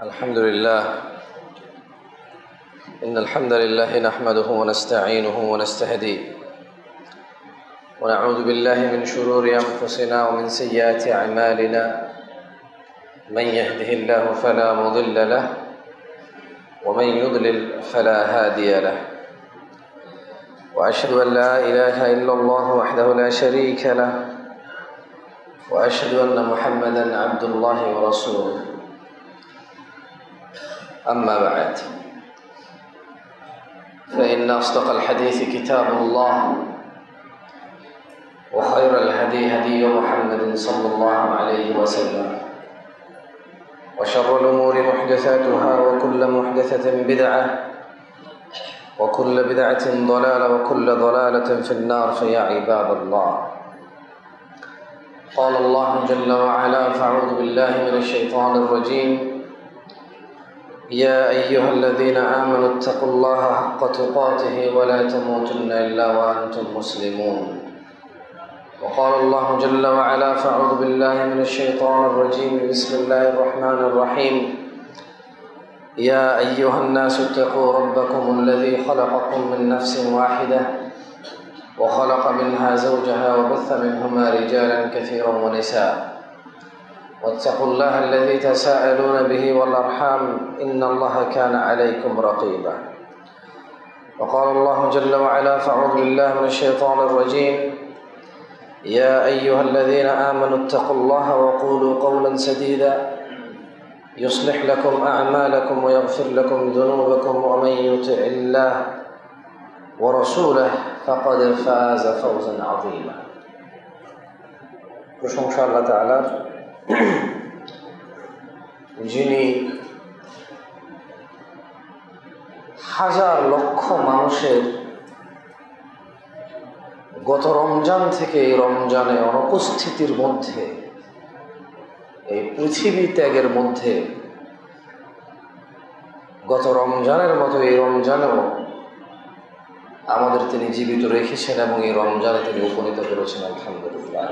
الحمد لله إن الحمد لله نحمده ونستعينه ونستهديه ونعوذ بالله من شرور أنفسنا ومن سيئات أعمالنا من يهده الله فلا مضل له ومن يضلل فلا هادي له وأشهد أن لا إله إلا الله وحده لا شريك له وأشهد أن محمدا عبد الله ورسوله أما بعد فإن أصدق الحديث كتاب الله وخير الهدي هدي محمد صلى الله عليه وسلم وشر الأمور محدثاتها وكل محدثة بدعة وكل بدعة ضلالة وكل ضلالة في النار فيا عباد الله قال الله جل وعلا فأعوذ بالله من الشيطان الرجيم يا أيها الذين آمنوا اتقوا الله حق تقاته ولا تموتن إلا وأنتم مسلمون وقال الله جل وعلا فأعوذ بالله من الشيطان الرجيم بسم الله الرحمن الرحيم يا أيها الناس اتقوا ربكم الذي خلقكم من نفس واحدة وخلق منها زوجها وبث منهما رجالا كثيرا ونساء واتقوا الله الذي تساءلون به والأرحام إن الله كان عليكم رقيبا وقال الله جل وعلا فأعوذ بالله من الشيطان الرجيم يا أيها الذين آمنوا اتقوا الله وقولوا قولا سديدا يصلح لكم أعمالكم ويغفر لكم ذنوبكم ومن يطع الله ورسوله فقد فاز فوزا عظيما প্রশংসা আল্লাহ তাআলার যিনি হাজার লক্ষ মানুষের গত রমজান থেকে এই রমজানে অনুপস্থিতির মধ্যে এই পৃথিবী ত্যাগের মধ্যে গত রমজানের মতো এই রমজানেও আমাদের তিনি জীবিত রেখেছেন এবং এই রমজানে তিনি উপনীত করেছেন আলহামদুলিল্লাহ।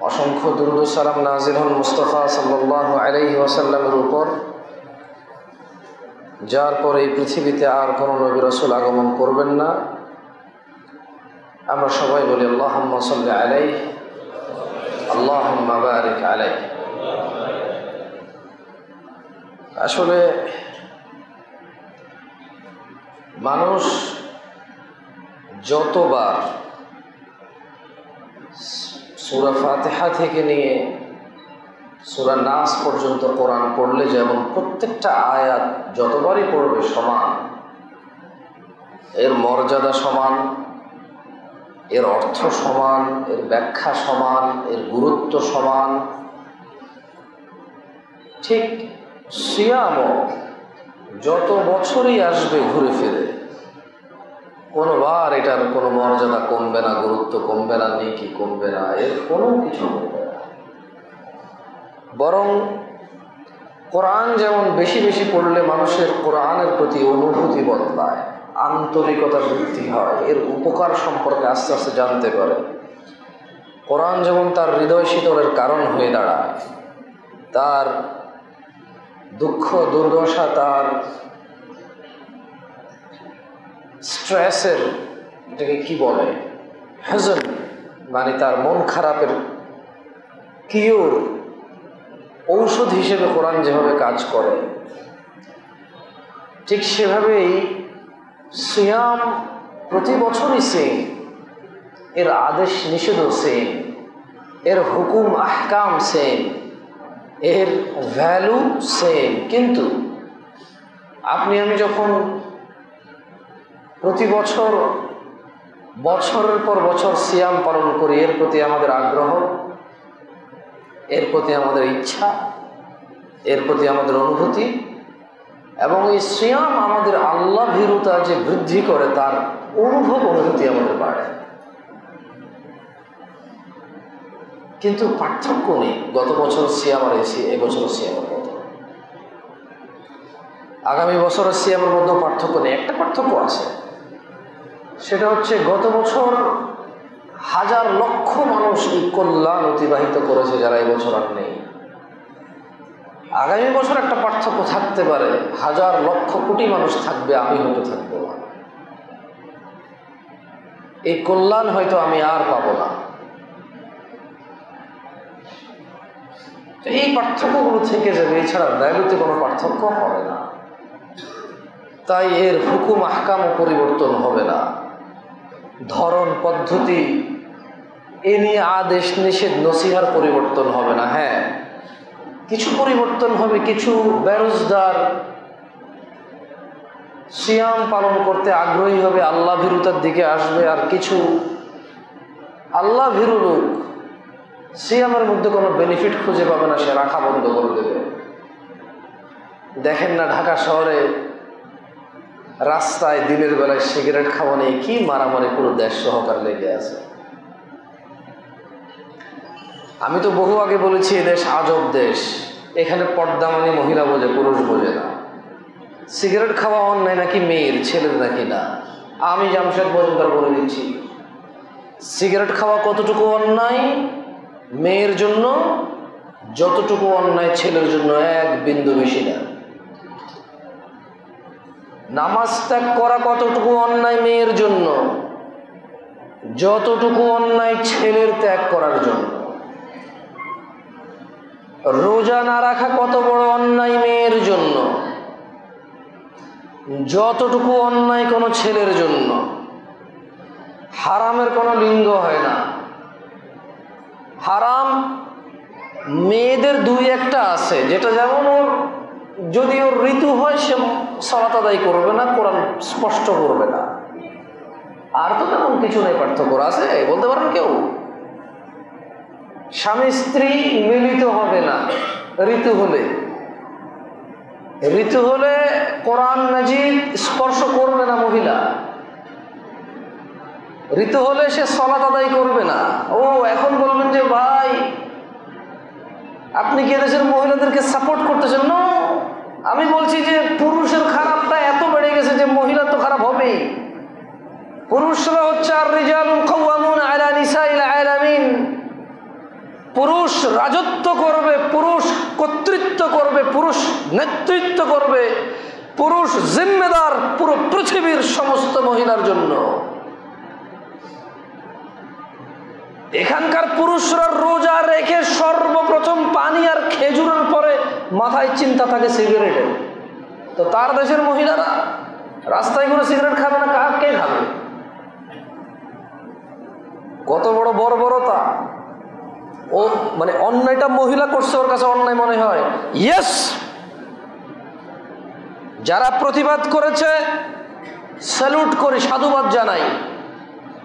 অসংখ্য দুরূদ ও সালাম নাযিল হন মুস্তাফা সাল্লাল্লাহু আলাইহি ওয়াসাল্লামের উপর, যার পর এই পৃথিবীতে আর কোনো নবী রাসূল আগমন করবেন না। আমরা সবাই বলি আল্লাহুম্মা সাল্লি আলাইহি আল্লাহুম্মা বারিক আলাইহি। আসলে মানুষ যতবার সূরা ফাতিহা থেকে নিয়ে সূরা নাস পর্যন্ত কোরআন পড়লে যেমন প্রত্যেকটা আয়াত যতবারই পড়বে সমান, এর মর্যাদা সমান, এর অর্থ সমান, এর ব্যাখ্যা সমান, এর গুরুত্ব সমান, ঠিক সিয়ামও যত বছরই আসবে ঘুরে ফিরে কোনোবার এটার কোনো মর্যাদা কমবে না, গুরুত্ব কমবে না, নেকি কমবে না, এর কোনো কিছু কমবে না। বরং কোরআন যেমন বেশি বেশি পড়লে মানুষের কোরআনের প্রতি অনুভূতি বদলায়, আন্তরিকতা বৃদ্ধি হয়, এর উপকার সম্পর্কে আস্তে আস্তে জানতে পারে। কোরআন যেমন তার হৃদয় শীতলের কারণ হয়ে দাঁড়ায়, তার দুঃখ দুর্দশা, তার স্ট্রেসের, এটাকে কি বলে, হাজন, মানে তার মন খারাপের কিওর, ঔষধ হিসেবে কোরআন যেভাবে কাজ করে, ঠিক সেভাবেই সিয়াম প্রতি বছরই সেম, এর আদেশ নিষেধও সেম, এর হুকুম আহকাম সেম, এর ভ্যালু সেম। কিন্তু আপনি আমি যখন প্রতি বছর বছরের পর বছর সিয়াম পালন করি, এর প্রতি আমাদের আগ্রহ, এর প্রতি আমাদের ইচ্ছা, এর প্রতি আমাদের অনুভূতি, এবং এই সিয়াম আমাদের আল্লাহ ভীরুতা যে বৃদ্ধি করে তার অনুভূতি আমাদের বাড়ে। কিন্তু পার্থক্য নেই গত বছর সিয়াম আর এবছর সিয়ামের মধ্যে, আগামী বছরের সিয়ামের মধ্যেও পার্থক্য নেই। একটা পার্থক্য আছে, সেটা হচ্ছে গত বছর হাজার লক্ষ মানুষ এই কল্যাণ অতিবাহিত করেছে যারা এবছর আর নেই। আগামী বছর একটা পার্থক্য থাকতে পারে, হাজার লক্ষ কোটি মানুষ থাকবে, আমি হয়তো থাকবো না। এই কল্যাণ হয়তো আমি আর পাবো না। এই পার্থক্যগুলো থেকে যাবে, এছাড়া ভ্যালুতে কোনো পার্থক্য হবে না। তাই এর হুকুম আহকামও পরিবর্তন হবে না, ধরন পদ্ধতি এ নিয়ে আদেশ নিষেধ নসিহার পরিবর্তন হবে না। হ্যাঁ, কিছু পরিবর্তন হবে, কিছু বেরোজগার সিয়াম পালন করতে আগ্রহী হবে, আল্লাহ ভীরুতার দিকে আসবে, আর কিছু আল্লাহ ভীরু লোক সিয়ামের মধ্যে কোনো বেনিফিট খুঁজে পাবে না, সে রাখা বন্ধ করে দেবে। দেখেন না ঢাকা শহরে রাস্তায় দিনের বেলায় সিগারেট খাওয়া নিয়ে কি মারামারি পুরো দেশ সহকার লেগে আছে। আমি তো বহু আগে বলেছি, এ দেশ আজব দেশ, এখানে পর্দা মানে মহিলা বোঝে, পুরুষ বোঝে না। সিগারেট খাওয়া অন্যায় নাকি মেয়ের, ছেলের নাকি না। আমি জামশেদ মজুমদার বলে দিচ্ছি, সিগারেট খাওয়া কতটুকু অন্যায় মেয়ের জন্য, যতটুকু অন্যায় ছেলের জন্য, এক বিন্দু বেশি না। নামাজ ত্যাগ করা কতটুকু অন্যায় মেয়ের জন্য, যতটুকু অন্যায় ছেলের ত্যাগ করার জন্য। রোজা না রাখা কত বড় অন্যায় মেয়ের জন্য, যতটুকু অন্যায় কোনো ছেলের জন্য। হারামের কোনো লিঙ্গ হয় না। হারাম মেয়েদের দুই একটা আছে, যেটা যেমন ওর যদি ওর ঋতু হয় সে সালাত আদায় করবে না, কোরআন স্পষ্ট করবে না, আর তো তেমন কিছু নেই। পার্থক্য আছে বলতে পারেন কেউ? স্বামী স্ত্রী মিলিত হবে না ঋতু হলে, ঋতু হলে কোরআন মাজিদ স্পর্শ করবে না মহিলা, ঋতু হলে সে সালাত আদায় করবে না। ও এখন বলবেন যে ভাই আপনি কি এদেশের মহিলাদেরকে সাপোর্ট করতেছেন? না, আমি বলছি যে পুরুষের খারাপটা এত বেড়ে গেছে যে মহিলা তো খারাপ হবেই। পুরুষরা হচ্ছে আর রিজালুন কাওয়ামুনা আলা নিসাইল আলামিন, পুরুষ রাজত্ব করবে, পুরুষ কর্তৃত্ব করবে, পুরুষ নেতৃত্ব করবে, পুরুষ জিম্মেদার পুরো পৃথিবীর সমস্ত মহিলার জন্য। এখানকার পুরুষরা রোজা রেখে সর্বপ্রথম পানি আর খেজুরের পরে মাথায় চিন্তা থাকে সিগারেটের। তো তার দেশের মহিলারা রাস্তায় করে সিগারেট খাবে না, কে খাবে? কত বড় বর্বরতা! ও মানে অন্যায়টা মহিলা করছে, ওর কাছে অন্যায় মনে হয়। ইয়েস, যারা প্রতিবাদ করেছে স্যালুট করি, সাধুবাদ জানাই,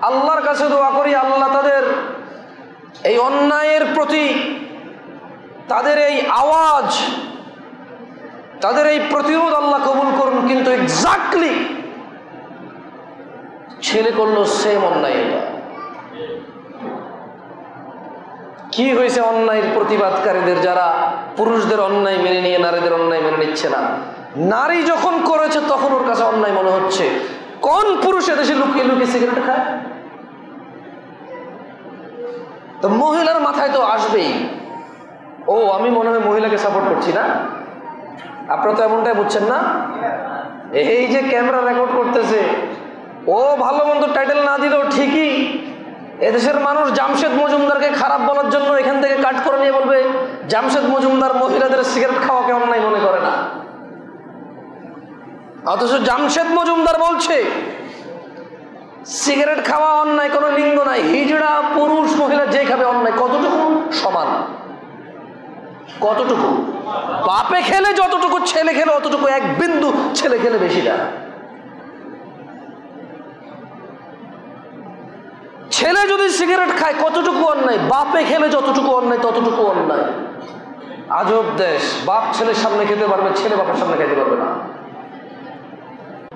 আল্লাহর কাছে দোয়া করি আল্লাহ তাদের এই অন্যায়ের প্রতি, তাদের এই আওয়াজ, তাদের এই প্রতিরোধ আল্লাহ কবুল করুন। কিন্তু এক্স্যাক্টলি ছেলে করলো সেম অন্যায়। এটা কি হয়েছে অন্যায়ের প্রতিবাদকারীদের, যারা পুরুষদের অন্যায় মেনে নিয়ে নারীদের অন্যায় মেনে নিচ্ছে না? নারী যখন করেছে তখন ওর কাছে অন্যায় মনে হচ্ছে। কোন পুরুষ এদেশে লুকিয়ে লুকিয়ে সিগারেট খায়? তো মহিলার মাথায় তো আসবেই, ও আমি মনে হয় মহিলাকে সাপোর্ট করছি না। আপনারা তো এমনটাই বুঝছেন না? এই যে ক্যামেরা রেকর্ড করতেছে, ও ভালো মন্দ টাইটেল না দিলেও ঠিকই এদেশের মানুষ জামশেদ মজুমদারকে খারাপ বলার জন্য এখান থেকে কাট করে নিয়ে বলবে জামশেদ মজুমদার মহিলাদের সিগারেট খাওয়াকে অন্যায় মনে করে না। অথচ জামশেদ মজুমদার বলছে সিগারেট খাওয়া অন্যায়, কোনো লিঙ্গ নাই, হিজড়া পুরুষ মহিলা যে খাবে অন্যায়। কতটুকু সমান? কতটুকু? বাপে খেলে যতটুকু ছেলে খেলে অতটুকু, এক বিন্দু ছেলে খেলে বেশি না। ছেলে যদি সিগারেট খায় কতটুকু অন্যায়, বাপে খেলে যতটুকু অন্যায় ততটুকু অন্যায়। আজব দেশ, বাপ ছেলের সামনে খেতে পারবে, ছেলে বাপের সামনে খেতে পারবে না।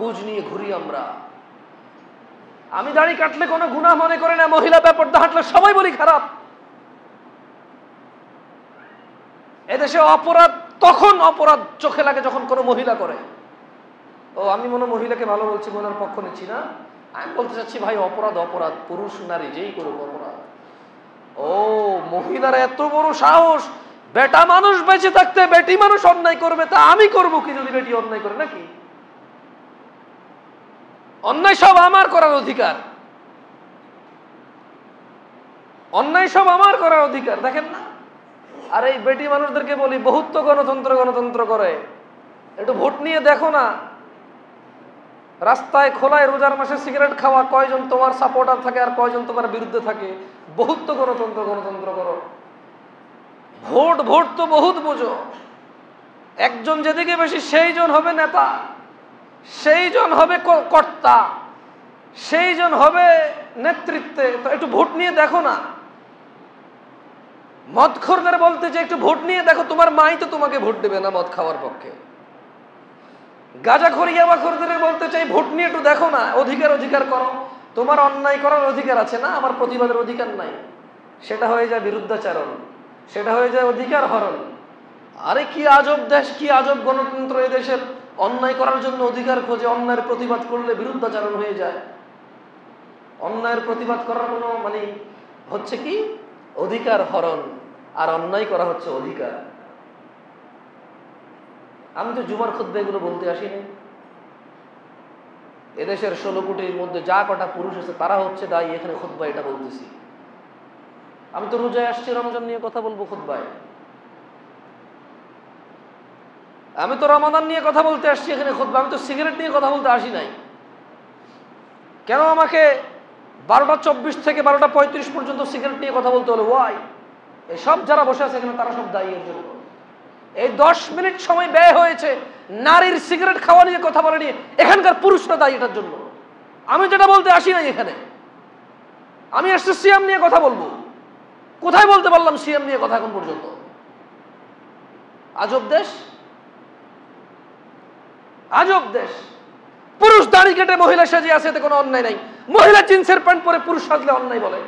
বুঝ নিয়ে ঘুরি আমরা। আমি দাড়ি কাটলে কোনো গুনাহ মনে করে না, মহিলা বেপর্দা হাঁটলে সবাই বলি খারাপ। এদেশে অপরাধ তখন অপরাধ চোখে লাগে যখন কোনো মহিলা করে। ও আমি মনে মহিলাকে ভালো বলছি, মহিলার পক্ষ নিচ্ছি না, আমি বলতে চাচ্ছি ভাই অপরাধ অপরাধ, পুরুষ নারী যেই করুক অপরাধ। ও মহিলার এত বড় সাহস, বেটা মানুষ বেঁচে থাকতে বেটি মানুষ অন্যায় করবে, তা আমি করবো কি যদি বেটি অন্যায় করে? নাকি অন্যায় সব আমার করার অধিকার, অন্যায় সব আমার করার অধিকার। দেখেন না, আর এই বেটি মানুষদেরকে বলি বহুত তো গণতন্ত্র গণতন্ত্র করে, একটু ভোট নিয়ে দেখো না। রাস্তায় খোলায় রোজার মাসে সিগারেট খাওয়া, কয়জন তোমার সাপোর্টার থাকে আর কয়জন তোমার বিরুদ্ধে থাকে? বহুত তো গণতন্ত্র গণতন্ত্র করো। ভোট ভোট তো বহুত বুঝো, একজন যেদিকে বেশি সেই জন হবে নেতা, সেই জন হবে কর্তা, সেই জন হবে নেতৃত্বে। তো একটু ভোট নিয়ে দেখো না। মদখোরদের বলতে যে একটু ভোট নিয়ে দেখো, তোমার মাই তো তোমাকে ভোট দেবে না মদ খাওয়ার পক্ষে। গাঁজাখোর ইয়াবাখোরদের বলতে চাই ভোট নিয়ে একটু দেখো না, অধিকার অধিকার করো। তোমার অন্যায় করার অধিকার আছে না, আমার প্রতিবাদের অধিকার নাই। সেটা হয়ে যায় বিরুদ্ধাচারণ, সেটা হয়ে যায় অধিকার হরণ। আরে কি আজব দেশ, কি আজব গণতন্ত্র এই দেশের! অন্যায় করার জন্য অধিকার খোঁজে, অন্যায়ের প্রতিবাদ করলে বিরুদ্ধাচারণ হয়ে যায়। অন্যায়ের প্রতিবাদ করার কোনো মানে হচ্ছে কি অধিকার হরণ, আর অন্যায় করা হচ্ছে অধিকার। আমি তো জুমার খুতবা এগুলো বলতে আসিনি। এদেশের 16 কোটির মধ্যে যা কটা পুরুষ আছে তারা হচ্ছে দায়ী এখানে খুতবা এটা বলতেছি। আমি তো রোজায় আসছি, রমজান নিয়ে কথা বলবো খুতবায়। আমি তো রমাদান নিয়ে কথা বলতে আসছি এখানে খুতবা, আমি তো সিগারেট নিয়ে কথা বলতে আসি নাই। কেন আমাকে 12:24 থেকে 12:35 পর্যন্ত সিগারেট নিয়ে কথা বলতে হলো? ওয়াই? এই সব যারা বসে আছে এখানে তারা সব দায়ী এর জন্য। এই 10 মিনিট সময় ব্যয় হয়েছে নারীর সিগারেট খাওয়া নিয়ে কথা বলা নিয়ে, এখানকার পুরুষরা দায়ী এটার জন্য। আমি যেটা বলতে আসি নাই এখানে, আমি আসছি সিয়াম নিয়ে কথা বলবো। কোথায় বলতে পারলাম সিয়াম নিয়ে কথা এখন পর্যন্ত? আজব দেশ, আজব দেশ। পুরুষ দাড়ি কেটে মহিলা সাজিয়ে আছে, এতে কোনো অন্যায় নাই। মহিলা জিন্সের প্যান্ট পরে পুরুষ সাজলে অন্যায় বলে?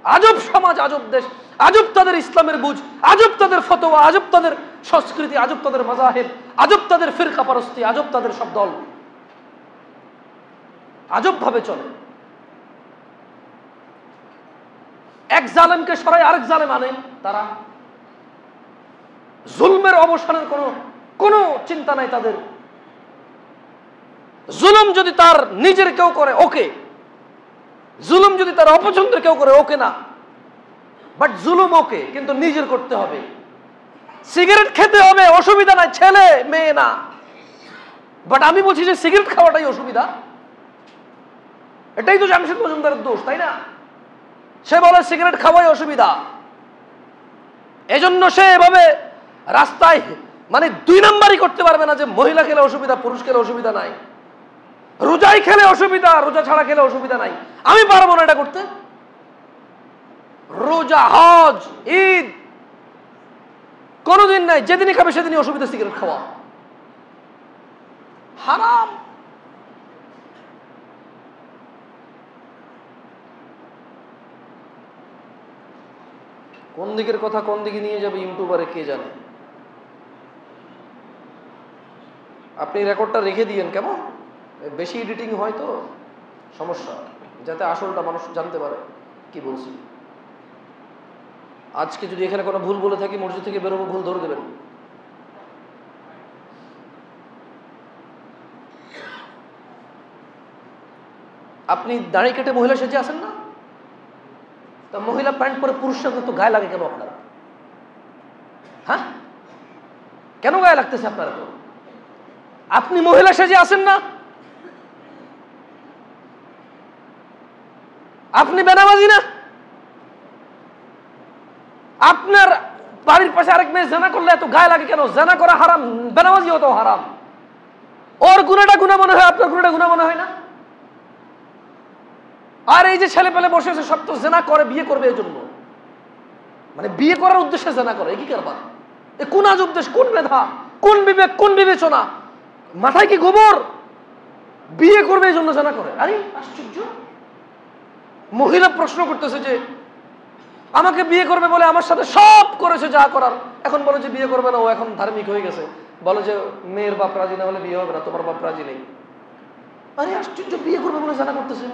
আজব সমাজ, আজব দেশ, আজব তাদের ইসলামের বুঝ, আজব তাদের ফতোয়া, আজব তাদের সংস্কৃতি, আজব তাদের মাযাহিব, আজব তাদের ফিরকা পরস্তি, আজব তাদের সব দল, আজব ভাবে চলে। এক জালেমকে সরাই আরেক জালেম আনে তারা। জুলমের অবসানের কোনো চিন্তা নাই তাদের। জুলুম যদি তার নিজের কেউ করে ওকে, জুলুম যদি তার অপছন্দের কেউ করে ওকে না, বাট জুলুম ওকে, কিন্তু নিজের করতে হবে। সিগারেট খেতে হবে, অসুবিধা নাই, ছেলে মেয়ে না। বাট আমি বলছি যে সিগারেট খাওয়াটাই অসুবিধা। এটাই তো জামশেদ মজুমদারের দোষ, তাই না? সে বলে সিগারেট খাওয়াই অসুবিধা, এজন্য সে এভাবে রাস্তায় মানে 2 নাম্বারই করতে পারবে না যে মহিলা খেলে অসুবিধা, পুরুষ খেলে অসুবিধা নাই, রোজাই খেলে অসুবিধা, রোজা ছাড়া খেলে অসুবিধা নাই। আমি পারবো না এটা করতে। রোজা, হজ, ঈদ কোনোদিন নাই যেদিনই খাবে সেদিনই অসুবিধা সিগারেট খাওয়া, হারাম। কোন দিকের কথা কোন দিকে নিয়ে যাবে ইউটিউবারে কে জানে। আপনি রেকর্ডটা রেখে দিয়েন, কেমন বেশি এডিটিং হয় তো সমস্যা, যাতে আসলটা মানুষ জানতে পারে কি বলছি। আজকে যদি এখানে কোনো ভুল বলে থাকি মসজিদ থেকে বেরোবো, ভুল ধরে দেবেন। আপনি দাড়ি কেটে মহিলা সেজে আসেন না, তা মহিলা প্যান্ট পরে পুরুষরা তো গায়ে লাগে কেন আপনারা? হ্যাঁ, কেন গায়ে লাগতেছে আপনারা? তো আপনি মহিলা সেজে আসেন না, আপনি বেনামাজি না? আপনার বাড়ির পাশে আরেক মেয়ে জানা করলে এত গায়ে লাগে কেন? জানা করা হারাম, বেনামাজি হতো হারাম। ওর গুনাহটা গুনাহ মনে হয়, আপনার গুনাহটা গুনাহ মনে হয় না? আর এই যে ছেলে পেলে বসে আছে সব তো জেনা করে, বিয়ে করবে এই জন্য, মানে বিয়ে করার উদ্দেশ্যে জেনা করে। কি কারবার? এ কোন আজব দেশ, কোন মেধা, কোন বিবেক, কোন বিবেচনা, মাথায় কি গোবর? বিয়ে করবে এই জন্য জেনা করে। আরে আশ্চর্য। মহিলা প্রশ্ন করতেছে যে আমাকে বিয়ে করবে বলে আমার সাথে সব করেছে যা করার, এখন বলে যে বিয়ে করবে না, ও এখন ধার্মিক হয়ে গেছে, বলে যে মেয়ের বাপ রাজি না হলে বিয়ে হবে না, তোমার বাপ রাজি নেই। আরে আশ্চর্য, বিয়ে করবে বলে জানা করতেছে।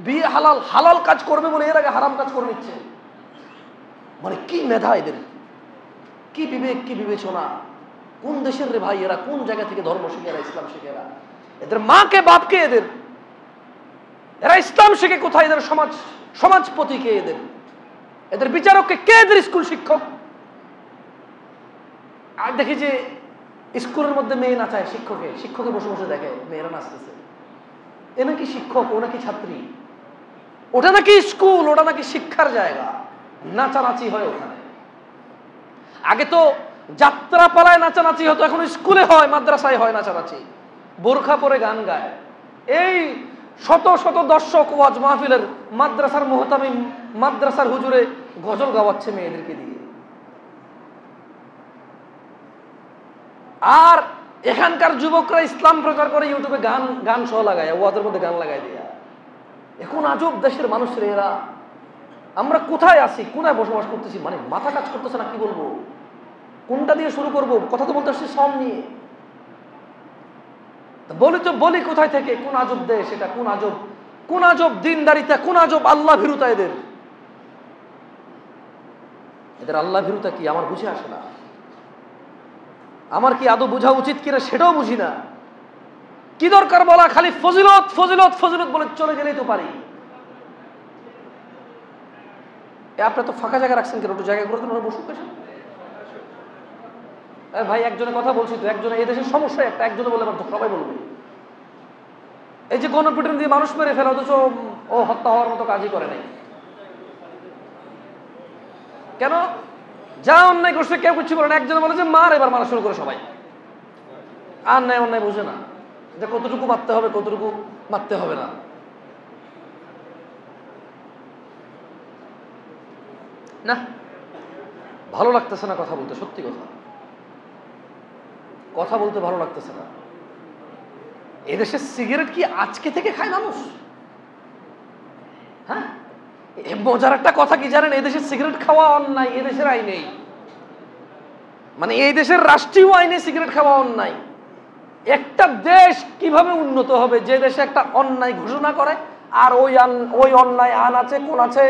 বিয়ে হালাল, হালাল কাজ করবে বলে এর আগে হারাম কাজ করে নিচ্ছে। মানে কি মেধা এদের, কি বিবেক, কি বিবেচনা! কোন দেশের রে ভাই এরা? কোন জায়গা থেকে ধর্ম শিখে এরা, ইসলাম শিখে এরা? এদের মাকে বাপকে এরা ইসলাম শিখে কোথায়? এদের সমাজপতি কে? এদের বিচারককে কে? এদের স্কুল শিক্ষক। আর দেখি যে স্কুলের মধ্যে মেয়ে নাচায়, শিক্ষকে বসে বসে দেখে মেয়েরা নাচতেছে। এ নাকি শিক্ষক, ও নাকি ছাত্রী। ওটা নাকি স্কুল, ওটা নাকি শিক্ষার জায়গা। নাচানাচি হয় ওখানে। আগে তো যাত্রা পালায় নাচানাচি হতো, এখন স্কুলে হয়, মাদ্রাসায় হয় নাচানাচি। বোরখা পরে গান গায়। এই শত শত দর্শক ওয়াজ মাহফিলের মাদ্রাসার মুহতামিম, মাদ্রাসার হুজুরে গজল গাওয়াচ্ছে মেয়েদেরকে দিয়ে। আর এখানকার যুবকরা ইসলাম প্রচার করে ইউটিউবে গান সহ লাগায়, ওয়াজের মধ্যে গান লাগাই দিয়া। এখন আজব দেশের মানুষের এরা। আমরা কোথায় আছি, কোথায় বসবাস করতেছি? মানে মাথা কাজ করতেছে না, কি বলবো, কোনটা দিয়ে শুরু করব? কথা তো বলতে আসছি সম নিয়ে। বলি কোথায় থেকে? কোন আজব দেশ এটা? কোন আজব দিনদারিতা, কোন আজব আল্লাহ ভীরুতা এদের আল্লাহ ভীরুতা কি আমার বুঝে আসে না। আমার কি আদৌ বোঝা উচিত কিনা সেটাও বুঝি না। কি দরকার বলা? খালি ফজিলত ফজিলত ফজিলত বলে চলে গেলেই তো পারি। আপনি তো ফাঁকা জায়গা রাখছেন কেন? একটু জায়গা করে দেন, বসুক। ভাই একজনের কথা বলছি তো, একজনে এই দেশের সমস্যা একটা, একজনে বলে সবাই বলবে। এই যে গণপিটুনি দিয়ে মানুষ মেরে ফেলা, অথচ ও হত্যা হওয়ার মতো কাজই করে নাই। কেন? যা অন্যায় করছে কেউ কিছু বলে না। একজনে বলে যে মার, এবার মারা শুরু করে সবাই। আর নাই অন্যায় বুঝে না যে কতটুকু মারতে হবে, কতটুকু মারতে হবে না। না, ভালো লাগতেছে না কথা বলতে, সত্যি কথা বলতে ভালো লাগতেছে না। এদেশে সিগারেট কি আজকে থেকে খায় মানুষ? হ্যাঁ, মজার একটা কথা কি জানেন? এদেশে সিগারেট খাওয়া অন্যায় এদেশের আইনেই, মানে এই দেশের রাষ্ট্রীয় আইনে সিগারেট খাওয়া অন্যায়। একটা দেশ কিভাবে উন্নত হবে যে দেশে একটা অন্যায় ঘোষণা করে আর ওই অন্যায় আন আছে কোন আছে?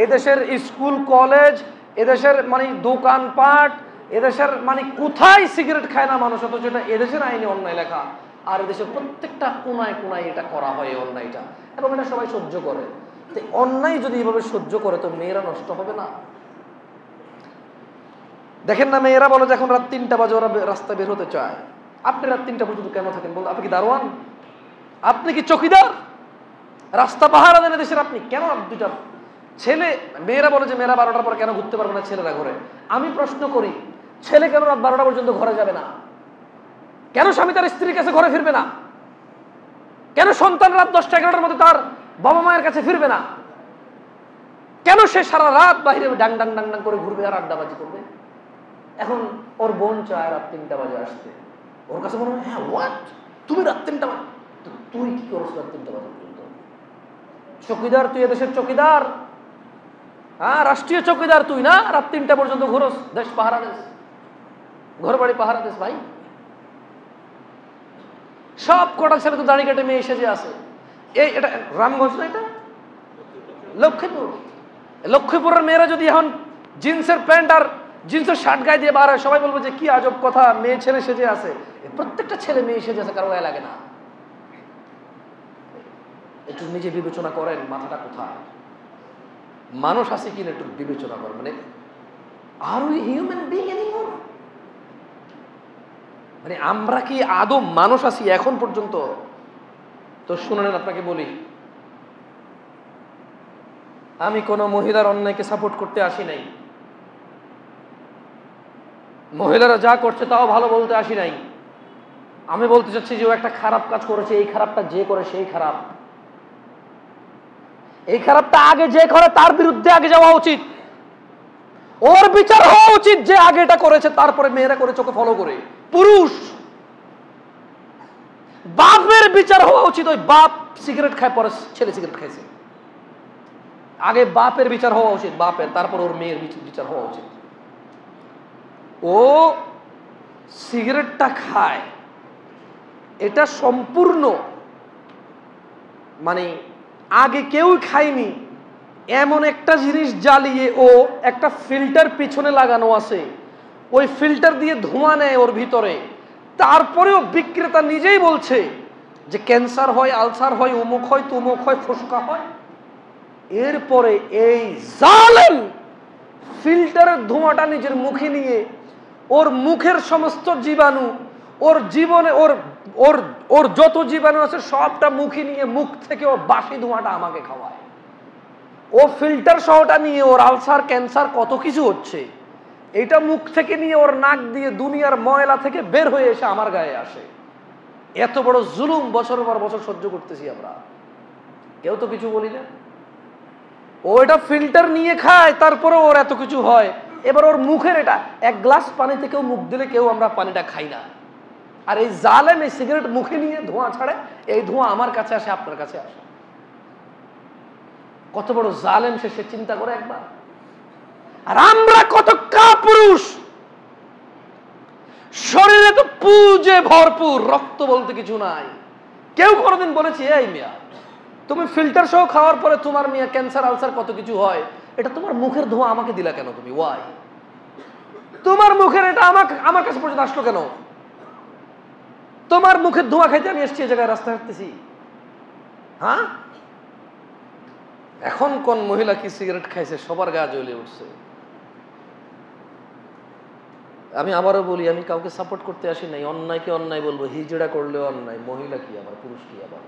এদেশের স্কুল কলেজ, এদেশের মানে দোকানপাট, এদেশের মানে কোথায় সিগারেট খায় না মানুষ? অথচ এটা এদেশের আইনে অন্যায় লেখা, আর এদেশের প্রত্যেকটা কোনায় কোনায় এটা করা হয় এই অন্যায়টা, এবং এটা সবাই সহ্য করে। তো অন্যায় যদি এভাবে সহ্য করে তো মেয়েরা নষ্ট হবে না? দেখেন না, মেয়েরা বলে যে এখন রাত 3টা বাজে ওরা রাস্তায় বের হতে চায়। আপনি রাত 3টা পর্যন্ত কেন থাকেন বল? আপনি কি দারোয়ান? আপনি কি চকিদার? রাস্তা পাহারা দেন দেশের আপনি? কেন রাত 2টার? মেয়েরা বলে যে মেয়েরা 12টার পর কেন ঘুরতে পারবে না ছেলেরা ঘরে? আমি প্রশ্ন করি, ছেলে কেন রাত 12টা পর্যন্ত ঘরে যাবে না? কেন স্বামী তার স্ত্রীর কাছে ঘরে ফিরবে না? কেন সন্তান রাত 10টা 11টার মধ্যে তার বাবা মায়ের কাছে ফিরবে না? কেন সে সারা রাত বাইরে ডাং ডাং ডাং ডাং করে ঘুরবে আর আড্ডাবাজি করবে? এখন ওর বোন চায় রাত 3টা বাজে আসতে, ওর কাছে মনে হয় হ্যাঁ হোয়াট, তুমি রাত 3টা বাজে, তুই কি করছ রাত 3টা বাজে পর্যন্ত? চকিদার তুই, এদেশের চকিদার, হ্যাঁ রাষ্ট্রীয় চকিদার তুই না? রাত 3টা পর্যন্ত ঘুরোস, দেশ পাহারা দেশ, ঘর বাড়ি পাহারা দেশ। ভাই সব কটা ছেলে তো দাড়ি কেটে মেয়ে সেজে আছে। এটা রামগঞ্জ না, এটা লক্ষ্মীপুরের মেয়েরা যদি এখন জিন্সের প্যান্ট আর জিন্সের শার্ট গায়ে দিয়ে বার হয়, সবাই বলবো যে কি আজব কথা, মেয়ে ছেলে সেজে আছে। প্রত্যেকটা ছেলে মেয়ে সেজে আছে, কারো গায়ে লাগে না। একটু নিজে বিবেচনা করেন, মাথাটা কোথায়? মানুষ আছে কিনা একটু বিবেচনা করেন। মানে আর উই হিউম্যান বিং এনিমোর? মানে আমরা কি আদৌ মানুষ আছি এখন পর্যন্ত? তো শুনেন, আপনাকে বলি, আমি কোনো মহিলার অন্যায়কে সাপোর্ট করতে আসি নাই। মহিলারা যা করছে তাও ভালো বলতে আসি নাই। আমি বলতে চাচ্ছি যে ও একটা খারাপ কাজ করেছে, এই খারাপটা যে করে সেই খারাপ। এই খারাপটা আগে যে করে তার বিরুদ্ধে আগে যাওয়া উচিত, ওর বিচার হওয়া উচিত। যে আগে এটা করেছে তারপরে মেয়েরা করেছে ওকে ফলো করে। পুরুষ বাপের বিচার হওয়া উচিত। ওই বাপ সিগারেট খায়, পরে ছেলে সিগারেট খাইছে, আগে বাপের বিচার হওয়া উচিত, বাপের, তারপর ওর মেয়ের বিচার হওয়া উচিত। ও সিগারেটটা খায়, এটা সম্পূর্ণ মানে আগে কেউ খায়নি, এমন একটা জিনিস জ্বালিয়ে ও একটা ফিল্টার পিছনে লাগানো আছে, ওই ফিল্টার দিয়ে ধোঁয়া নেয় ওর ভিতরে, তারপরেও বিক্রেতা নিজেই বলছে যে ক্যান্সার হয়, আলসার হয়, অমুক হয়, তমুক হয়, ফুসকা হয়। এরপরে এই জালেম ফিল্টারের ধোঁয়াটা নিজের মুখে নিয়ে ওর মুখের সমস্ত জীবাণু, ওর জীবনে ওর ওর ওর যত জীবাণু আছে সবটা মুখে নিয়ে মুখ থেকে ও বাসি ধোঁয়াটা আমাকে খাওয়ায়। ও ফিল্টার সহটা নিয়ে ওর আলসার, ক্যান্সার, কত কিছু হচ্ছে, এটা মুখ থেকে নিয়ে ওর নাক দিয়ে দুনিয়ার ময়লা থেকে বের হয়ে এসে আমার গায়ে আসে। এত বড় জুলুম বছরের পর বছর সহ্য করতেছি আমরা, কেউ তো কিছু বলি না। ও এটা ফিল্টার নিয়ে খায়, তারপরে ওর এত কিছু হয়। এবার ওর মুখের এটা এক গ্লাস পানিতে কেউ মুখ দিলে কেউ আমরা পানিটা খাই না। আর এই জালেম এই সিগারেট মুখে নিয়ে ধোঁয়া ছাড়ে, এই ধোঁয়া আমার কাছে আসে, আপনার কাছে আসে। কত বড় জালেম সে চিন্তা করে একবার। আর আমরা কত কাপুরুষ, শরীরে তো পুজে ভরপুর, রক্ত বলতে কিছু নাই। কেউ কোনোদিন বলেছে এই মিয়া তুমি ফিল্টার সহ খাওয়ার পরে তোমার মিয়া ক্যান্সার, আলসার, কত কিছু হয়, এটা তোমার মুখের ধোঁয়া আমাকে দিলা কেন তুমি? ওয়াই? তোমার মুখের এটা আমার কাছে পর্যন্ত আসলো কেন? তোমার মুখের ধোঁয়া খাইতে আমি এসছি, এই জায়গায় রাস্তা হাঁটতেছি। হ্যাঁ, এখন কোন মহিলা কি সিগারেট খাইছে সবার গা জ্বলে উঠছে। আমি আবারও বলি, আমি কাউকে সাপোর্ট করতে আসি নাই। অন্যায়কে অন্যায় বলবো, হিজড়া করলে অন্যায়, মহিলা কি আবার পুরুষ কি আবার?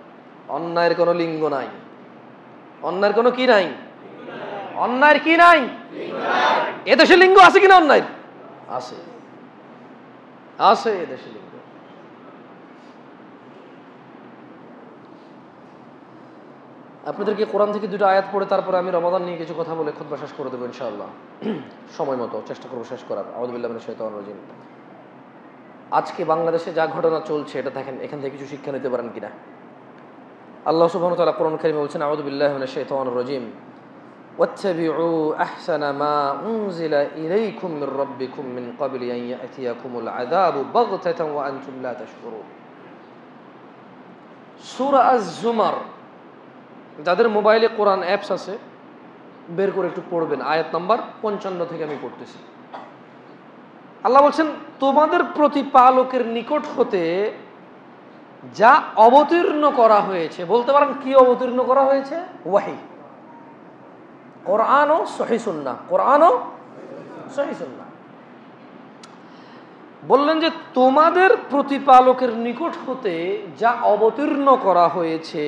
অন্যায়ের কোনো লিঙ্গ নাই, অন্যায়ের কোনো কি নাই, অন্যায়ের কি নাই। এদেশে লিঙ্গ আছে কিনা? অন্যায় আছে, আছে এদেশে লিঙ্গ। আপনাদেরকে কোরআন থেকে দুটো আয়াত পড়ে তারপরে আমি রমাদান নিয়ে কিছু কথা বলে খুতবা শেষ করে দেবো ইনশাআল্লাহ, সময় মতো চেষ্টা করবো শেষ করার। আউযু বিল্লাহি মিনাশ শাইতানির রাজিম। আজকে বাংলাদেশে যা ঘটনা চলছে এটা দেখেন, এখান থেকে কিছু শিক্ষা নিতে পারেন কিনা। আল্লাহ সুবহানাহু ওয়া তাআলা কোরআন কারীমে বলছেন, আউযু বিল্লাহি মিনাশ শাইতানির রাজিম, ওয়াত্তাবিউ আহসানা মা উনজিলা ইলাইকুম মির রাব্বিকুম মিন ক্বাবলি আন ইয়াতিয়াকুমুল আযাবু বাগতাতান ওয়া আনতুম লা তাশউরুন। সূরা আজ-জুমার, যাদের মোবাইলে কোরআন অ্যাপস আছে বের করে একটু পড়বেন, আয়াত নাম্বার 55 থেকে আমি পড়তেছি। আল্লাহ বলছেন, তোমাদের প্রতিপালকের নিকট হতে যা অবতীর্ণ করা হয়েছে। বলতে পারেন কি অবতীর্ণ করা হয়েছে? ওয়াহি, কোরআন ও সহিহ সুন্নাহ, কোরআন ও সহিহ সুন্নাহ। বললেন যে তোমাদের প্রতিপালকের নিকট হতে যা অবতীর্ণ করা হয়েছে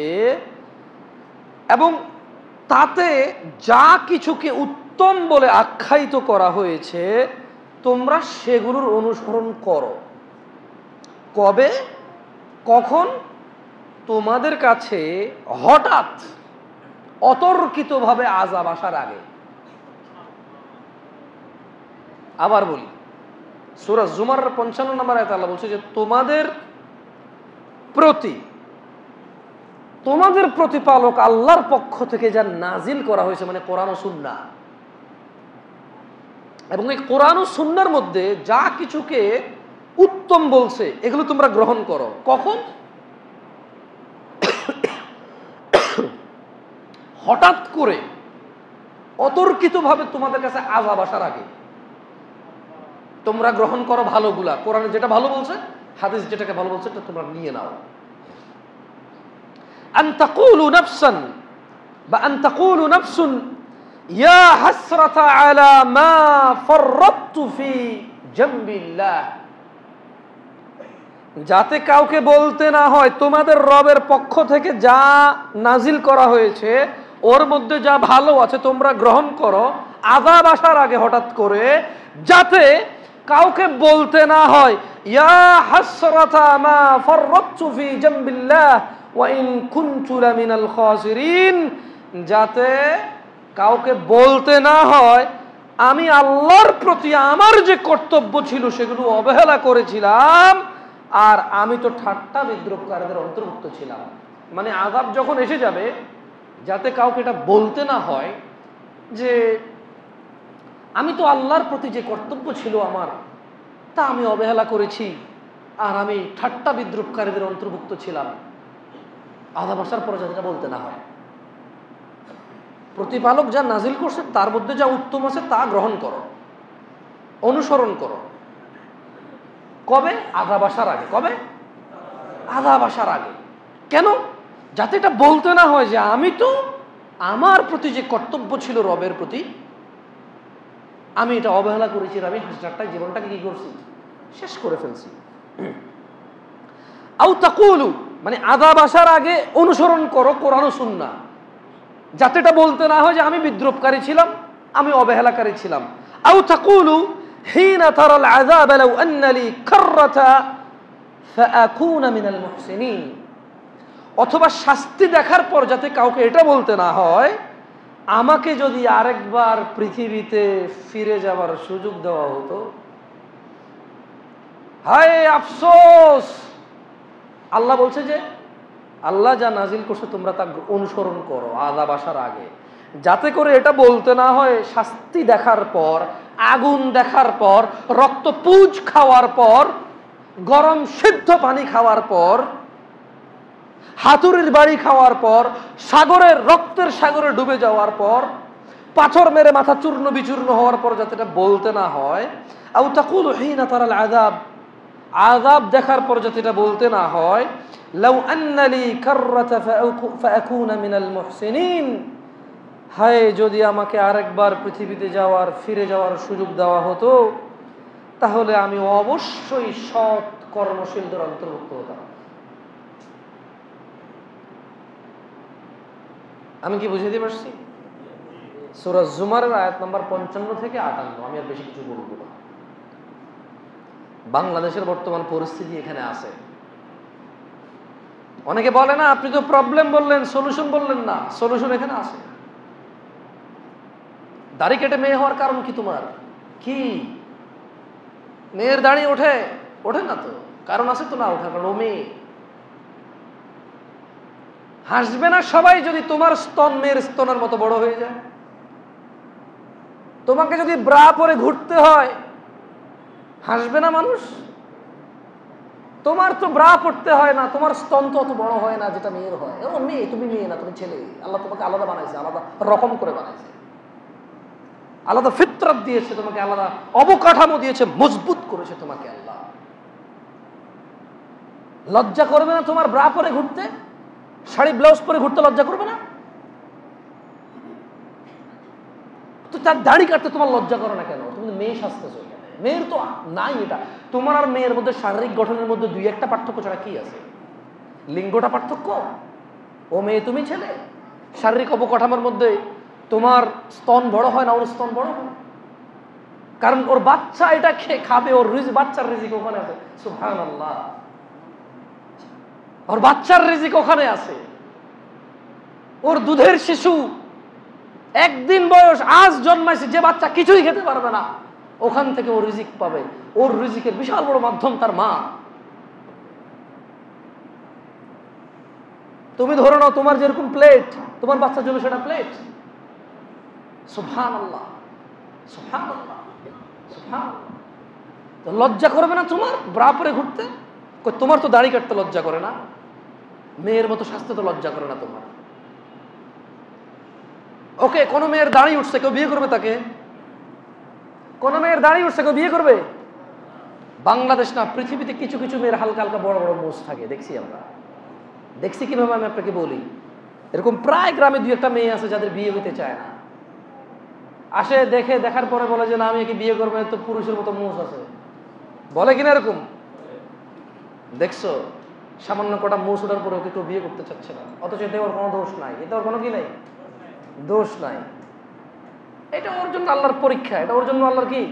এবং তাতে যা কিছুকে উত্তম বলে আখ্যায়িত করা হয়েছে, তোমরা সেগুলোর অনুসরণ করো। কবে, কখন? তোমাদের কাছে হঠাৎ অতর্কিতভাবে আযাব আসার আগে। আবার বলি, সূরা জুমার 55 নম্বর আয়াতে আল্লাহ বলছে যে তোমাদের প্রতিপালক আল্লাহর পক্ষ থেকে যা নাজিল করা হয়েছে, মানে কোরআন ও সুন্নাহ, এবং এই কোরআন ও সুন্নাহর মধ্যে যা কিছুকে উত্তম বলছে এগুলো তোমরা গ্রহণ করো। কখন? হঠাৎ করে অতর্কিতভাবে তোমাদের কাছে আযাব আসার আগে তোমরা গ্রহণ করো ভালোগুলা। কোরআনে যেটা ভালো বলছে, হাদিস যেটাকে ভালো বলছে, এটা তোমরা নিয়ে নাও। আন তাকুলু নাফসান বা আন তাকুলু নাফসুন ইয়া হাসরাতা আলা মা ফাররাতু ফি জামবিল্লাহ, যাতে কাউকে বলতে না হয় তোমাদের রবের পক্ষ থেকে যা নাজিল করা হয়েছে ওর মধ্যে যা ভালো আছে তোমরা গ্রহণ করো আযাব আসার আগে হঠাৎ করে, যাতে কাউকে বলতে না হয় ইয়া হাসরাতা মা ফাররাতু ফি জামবিল্লাহ ওয়া ইন কুনতু লামিনাল খাসিরিন, যাতে কাউকে বলতে না হয় আমি আল্লাহর প্রতি আমার যে কর্তব্য ছিল সেগুলো অবহেলা করেছিলাম আর আমি তো ঠাট্টা বিদ্রুপকারীদের অন্তর্ভুক্ত ছিলাম। মানে আযাব যখন এসে যাবে, যাতে কাউকে এটা বলতে না হয় যে আমি তো আল্লাহর প্রতি যে কর্তব্য ছিল আমার তা আমি অবহেলা করেছি আর আমি ঠাট্টা বিদ্রুপকারীদের অন্তর্ভুক্ত ছিলাম। আযাব আসার পরে যাতে এটা বলতে না হয়। প্রতিপালক যা নাজিল করছে তার মধ্যে যা উত্তম আছে তা গ্রহণ করো, অনুসরণ করো। কবে? আযাব আসার আগে। কবে? আযাব আসার আগে। কেন? যাতে এটা বলতে না হয় যে আমি তো আমার প্রতি যে কর্তব্য ছিল রবের প্রতি, আমি এটা অবহেলা করেছি, আমি হাসটায় জীবনটাকে কি করছি? শেষ করে ফেলছি। আও তাকুলু, মানে আযাব আসার আগে অনুসরণ করো কোরআন ও সুন্নাহ, যাতে এটা বলতে না হয় যে আমি বিদ্রুপকারী ছিলাম, আমি অবহেলাকারী ছিলাম। আও তাকুলু হিনা তারাল আযাব লাউ আন্না লি কাররাতা ফাআকুনা মিনাল মুহসিনিন, অথবা শাস্তি দেখার পর যাতে কাউকে এটা বলতে না হয় আমাকে যদি আরেকবার পৃথিবীতে ফিরে যাওয়ার সুযোগ দেওয়া হতো। হায় আফসোস! আল্লাহ বলছে যে আল্লাহ যা নাজিল করছে তোমরা তা অনুসরণ করো আযাব আসার আগে, যাতে করে এটা বলতে না হয় শাস্তি দেখার পর, আগুন দেখার পর, রক্ত পুঁজ খাওয়ার পর, গরম সিদ্ধ পানি খাওয়ার পর, হাতুড়ির বাড়ি খাওয়ার পর, সাগরের রক্তের সাগরে ডুবে যাওয়ার পর, পাথর মেরে মাথা চূর্ণ বিচূর্ণ হওয়ার পর যাতে এটা বলতে না হয়। আও তাকুলু হিনা তারাল আযাব, আযাব দেখার পর যাতে এটা বলতে না হয় লাউ আন্না লি কাররাতা ফাআকুনা মিনাল মুহসিনিন, হায় যদি আমাকে আরেকবার পৃথিবীতে যাওয়ার, ফিরে যাওয়ার সুযোগ দেওয়া হতো তাহলে আমি অবশ্যই সৎ কর্মশীলদের অন্তর্ভুক্ত হতাম। আমি কি বুঝাতে পারছি? সূরা জুমারের আয়াত নাম্বার 55 থেকে 58। আমি আর বেশি কিছু বলবো না। বাংলাদেশের বর্তমান পরিস্থিতি এখানে আছে। অনেকে বলে না আপনি তো প্রবলেম বললেন, সলিউশন বললেন না। সলিউশন এখানে আছে। দাড়ি কেটে মেয়ে হওয়ার কারণ কি তোমার? কি মেয়ের দাড়ি ওঠে? ওঠে না তো, কারণ আছে তো না ওঠে, কারণ ও মেয়ে। হাসবে না সবাই যদি তোমার স্তন মেয়ের স্তনের মতো বড় হয়ে যায়? তোমাকে যদি ব্রা পরে ঘুরতে হয় হাসবে না মানুষ? তোমার তো ব্রা পড়তে হয় না, তোমার স্তন তো অত বড় হয় না যেটা মেয়ের হয়। ও মেয়ে, তুমি মেয়ে না, তুমি ছেলে। আল্লাহ তোমাকে আলাদা বানাইছে, আলাদা রকম করে বানাইছে, আলাদা ফিতরত দিয়েছে তোমাকে, আলাদা অবকাঠামো দিয়েছে, মজবুত করেছে তোমাকে আল্লাহ। লজ্জা করবে না তোমার ব্রা পরে ঘুরতে? শাড়ি ব্লাউজ পরে ঘুরতে লজ্জা করবে না? তো তার দাড়ি কাটতে তোমার লজ্জা করো না কেন? তুমি মেয়ে সাজতেছো। মেয়ের তো নাই এটা। তোমার আর মেয়ের মধ্যে শারীরিক গঠনের মধ্যে দুই একটা পার্থক্য ছাড়া কি আছে? লিঙ্গটা পার্থক্য। ও মেয়ে, তুমি ছেলে। শারীরিক অবকাঠামোর মধ্যে তোমার স্তন বড় হয় না, ওর স্তন বড় হয়, কারণ ওর বাচ্চা এটা খাবে, ওর বাচ্চার রিজিক ওখানে আছে। সুবহানাল্লাহ, ওর বাচ্চার রিজিক ওখানে আছে। ওর দুধের শিশু, একদিন বয়স, আজ জন্মাইছে, যে বাচ্চা কিছুই খেতে পারবে না, ওখান থেকে ও রিজিক পাবে। ওর রিজিকের বিশাল বড় মাধ্যম তার মা। তুমি ধরে নাও তোমার যেরকম প্লেট, তোমার বাচ্চার জন্য সেটা প্লেট। সুবহানাল্লাহ, সুবহানাল্লাহ, সুবহানাল্লাহ। তো লজ্জা করবে না তোমার ব্রা পরে ঘুরতে? তোমার তো দাড়ি কাটতে লজ্জা করে না, মেয়ের মতো স্বাস্থ্য তো লজ্জা করে না তোমার। ওকে, কোন মেয়ের দাড়ি উঠছে, কেউ বিয়ে করবে তাকে? কোন মেয়ের দাড়ি উঠছে, কেউ বিয়ে করবে? বাংলাদেশ না, পৃথিবীতে কিছু কিছু মেয়ের হালকা হালকা বড় বড় মোষ থাকে, দেখছি আমরা। দেখছি কিভাবে, আমি আপনাকে বলি। এরকম প্রায় গ্রামে দুই একটা মেয়ে আছে যাদের বিয়ে হইতে চায় না। আসে, দেখে, দেখার পরে বলে যে না আমি একে বিয়ে করবো, তো পুরুষের মতো মোষ আছে, বলে কিনা এরকম? দেখছো, সামান্য কটা মোষ ওঠার পরে ওকে কেউ বিয়ে করতে চাচ্ছে না, অথচ এতে ওর কোনো দোষ নাই। এতে ওর কোনো কি নাই, দোষ নাই। এটা ওর জন্য আল্লাহর পরীক্ষা, এটা ওর জন্য আল্লাহর কি